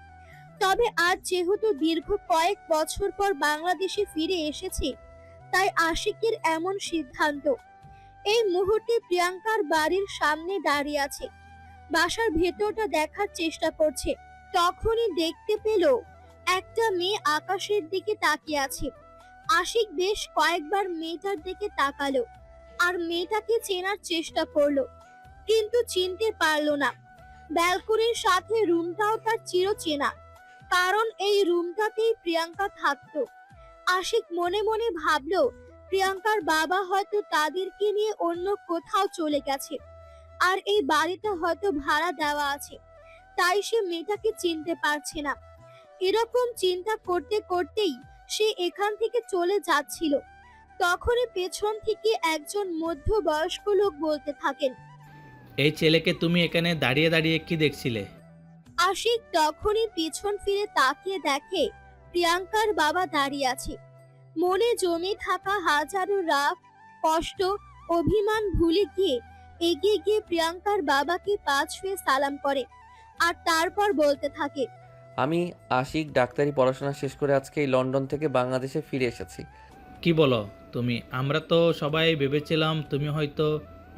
তবে আজ যেহেতু দীর্ঘ কয়েক বছর পর বাংলাদেশে ফিরে এসেছে, তাই আশিকের এমন সিদ্ধান্ত। এই মুহূর্তে প্রিয়াঙ্কার বাড়ির সামনে দাঁড়িয়ে আছে, বাসার ভেতরটা দেখার চেষ্টা করছে। তখনই দেখতে পেল একটা মেয়ে আকাশের দিকে তাকিয়ে আছে। আশিক বেশ কয়েকবার মেয়েটার দিকে তাকালো আর মেয়েটাকে চেনার চেষ্টা করলো, কিন্তু চিনতে পারলো না। ব্যালকনির সাথে রুমটাও তার চিরচেনা, কারণ এই রুমটাতেই প্রিয়াঙ্কা থাকতো। আশিক মনে মনে ভাবলো প্রিয়াঙ্কার বাবা হয়তো তাদেরকে নিয়ে অন্য কোথাও চলে গেছে, আর এই বাড়িটা হয়তো ভাড়া দেওয়া আছে, তাই সে মেয়েটাকে চিনতে পারছে না। এরকম চিন্তা করতে করতেই সে এখান থেকে চলে যাচ্ছিল। তখনই পেছন থেকে একজন মধ্যবয়স্ক লোক বলতে থাকেন, এই ছেলেকে তুমি এখানে দাঁড়িয়ে দাঁড়িয়ে কি দেখছিলে? আশিক তখনই পিছন ফিরে তাকিয়ে দেখে প্রিয়াঙ্কার বাবা দাঁড়িয়ে আছে। মনে জমে থাকা হাজারো রাগ, কষ্ট, অভিমান ভুলে গিয়ে এগিয়ে গিয়ে প্রিয়াঙ্কার বাবাকে পা ছুঁয়ে সালাম করে, আর তারপর বলতে থাকে, আমি আশিক, ডাক্তারি পড়াশোনা শেষ করে আজকে এই লন্ডন থেকে বাংলাদেশে ফিরে এসেছি। কি বলো তুমি? আমরা তো সবাই ভেবেছিলাম তুমি হয়তো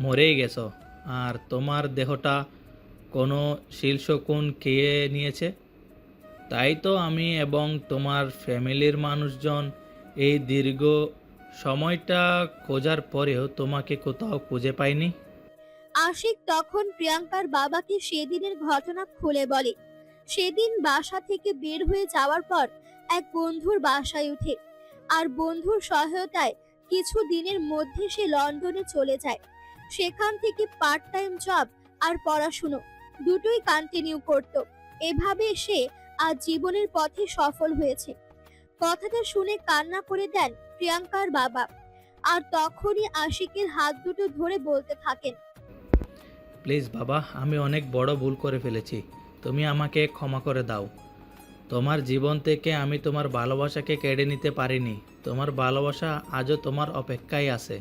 মরেই গেছো আর তোমার দেহটা কোনো শিলশকুন খেয়ে নিয়েছে। তাই তো আমি এবং তোমার ফ্যামিলির মানুষজন এই দীর্ঘ সময়টা খোঁজার পরেও তোমাকে কোথাও খুঁজে পাইনি। আশিক তখন প্রিয়াঙ্কার বাবাকে সেদিনের ঘটনা খুলে বলে। সেদিন বাসা থেকে বের হয়ে যাওয়ার পর এক বন্ধুর বাসায় উঠে, আর বন্ধুর সহায়তায় কিছু দিনের মধ্যে সে লন্ডনে চলে যায়। সেখান থেকে পার্ট টাইম জব আর পড়াশুনো দুটোই কন্টিনিউ করত। এভাবে সে আজ জীবনের পথে সফল হয়েছে। কথাটা শুনে কান্না করে দেন প্রিয়াঙ্কার বাবা, আর তখনই আশিকের হাত দুটো ধরে বলতে থাকেন, প্লিজ বাবা, আমি অনেক বড় ভুল করে ফেলেছি, তুমি আমাকে ক্ষমা করে দাও। তোমার জীবন থেকে আমি তোমার ভালোবাসাকে কেড়ে নিতে পারিনি। তোমার ভালোবাসা আজও তোমার অপেক্ষায় আছে।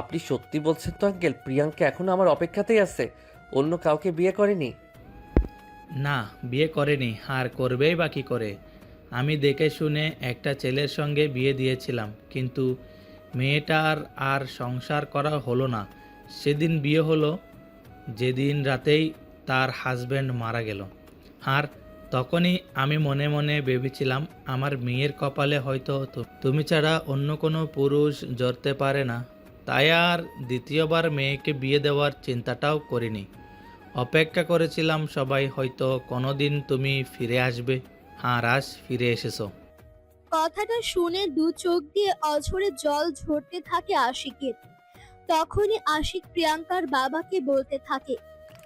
আপনি সত্যি বলছেন তো আঙ্কেল? প্রিয়াঙ্কা এখনো আমার অপেক্ষাতেই আছে, অন্য কাউকে বিয়ে করেনি? না, বিয়ে করেনি, আর করবেই বা কী করে। আমি দেখে শুনে একটা ছেলের সঙ্গে বিয়ে দিয়েছিলাম, কিন্তু মেয়েটার আর সংসার করা হলো না। সেদিন বিয়ে হলো যেদিন রাতেই তার হাজব্যান্ড মারা গেল। আর তখনই আমি মনে মনে ভেবেছিলাম আমার মেয়ের কপালে হয়তো তুমি ছাড়া অন্য কোনো পুরুষ জড়তে পারে না। তাই আর দ্বিতীয়বার মেয়েকে বিয়ে দেওয়ার চিন্তাটাও করিনি। অপেক্ষা করেছিলাম সবাই হয়তো কোনোদিন তুমি ফিরে আসবে, আর আজ ফিরে এসেছো। কথাটা শুনে দু চোখ দিয়ে অঝরে জল ঝরতে থাকে আশিকের। তখনই আশিক প্রিয়াঙ্কার বাবাকে বলতে থাকে,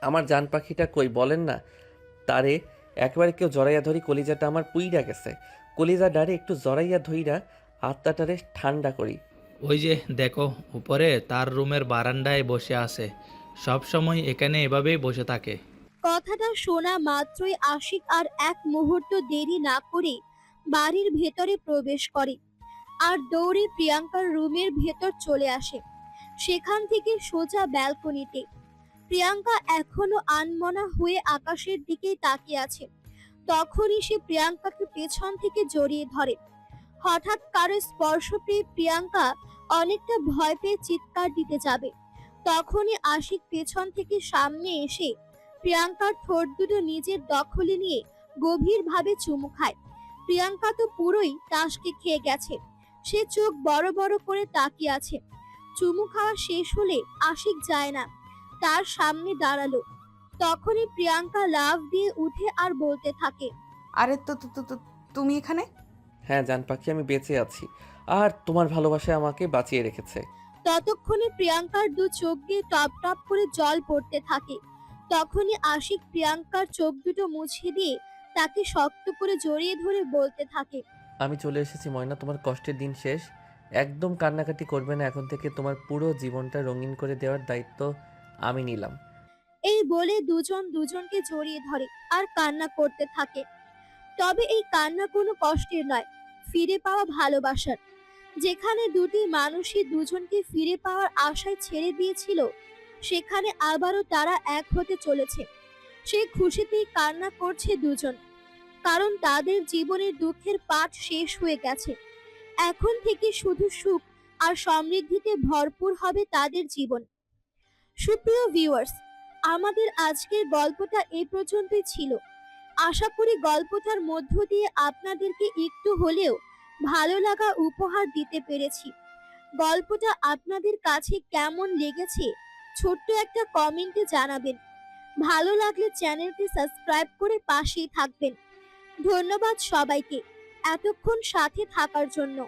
আমার জান পাখিটা কই বলেন না? তারে একবারে কেউ জড়াইয়া ধরি, কলিজাটা আমার পুইরা গেছে। কলিজা ডারে একটু জড়াইয়া ধইরা আত্মাটারে ঠান্ডা করি। ওই যে দেখো উপরে তার রুমের বারান্দায় বসে আছে, সব সময় এখানে এভাবেই বসে থাকে। কথাটা শোনা মাত্রই আশিক আর এক মুহূর্ত দেরি না করে বাড়ির ভেতরে প্রবেশ করে, আর দৌড়ে প্রিয়াঙ্কার রুমের ভেতর চলে আসে। সেখান থেকে সোজা ব্যালকনিতে। প্রিয়াঙ্কা এখনো আনমনা হয়ে আকাশের দিকেই তাকিয়ে আছে। তখনই সে প্রিয়াঙ্কাকে পেছন থেকে জড়িয়ে ধরে। হঠাৎ কারো স্পর্শ পেয়ে প্রিয়াঙ্কা অনেকটা ভয় পেয়ে চিৎকার দিতে যাবে। তখনই আশিক পেছন থেকে সামনে এসে প্রিয়াঙ্কার ঠোঁট দুটো নিজের দখলে নিয়ে গভীরভাবে চুমু খায়। প্রিয়াঙ্কা তো পুরোই তাসকে খেয়ে গেছে। সে চোখ বড় বড় করে তাকিয়ে আছে। চুমু খাওয়া শেষ হলে আশিক যায় না তার সামনে দাঁড়ালো। তখনই প্রিয়াঙ্কা লাফ দিয়ে উঠে আর বলতে থাকে, আরে তুমি এখানে? হ্যাঁ জান পাখি, আমি বেঁচে আছি আর তোমার ভালোবাসায় আমাকে বাঁচিয়ে রেখেছে। ততক্ষণে প্রিয়াঙ্কার দু চোখ দিয়ে টপ টপ করে জল পড়তে থাকে। তখনই আশিক প্রিয়াঙ্কার চোখ দুটো মুছে দিয়ে তাকে শক্ত করে জড়িয়ে ধরে বলতে থাকে, আমি চলে এসেছি ময়না, তোমার কষ্টের দিন শেষ। একদম কান্নাকাটি করবে না, এখন থেকে তোমার পুরো জীবনটা রঙিন করে দেওয়ার দায়িত্ব আমি নিলাম। এই বলে দুজন দুজনকে জড়িয়ে ধরে আর কান্না করতে থাকে। তবে এই কান্না কোনো কষ্টের নয়, ফিরে পাওয়া ভালোবাসার। যেখানে দুটি মানুষই দুজনকে ফিরে পাওয়ার আশায় ছেড়ে দিয়েছিল, সেখানে আবারও তারা এক হতে চলেছে। সেই খুশিতেই কান্না করছে দুজন, কারণ তাদের জীবনের দুঃখের পাঠ শেষ হয়ে গেছে। এখন থেকে শুধু সুখ আর সমৃদ্ধিতে ভরপুর হবে তাদের জীবন। সুপ্রিয় ভিউয়ার্স, আমাদের আজকের গল্পটা এই পর্যন্তই ছিল। আশা করি গল্পটার মধ্য দিয়ে আপনাদেরকে একটু হলেও ভালো লাগা উপহার দিতে পেরেছি। গল্পটা আপনাদের কাছে কেমন লেগেছে ছোট্ট একটা কমেন্টে জানাবেন। ভালো লাগলে চ্যানেলটি সাবস্ক্রাইব করে পাশেই থাকবেন। ধন্যবাদ সবাইকে এতক্ষণ সাথে থাকার জন্য।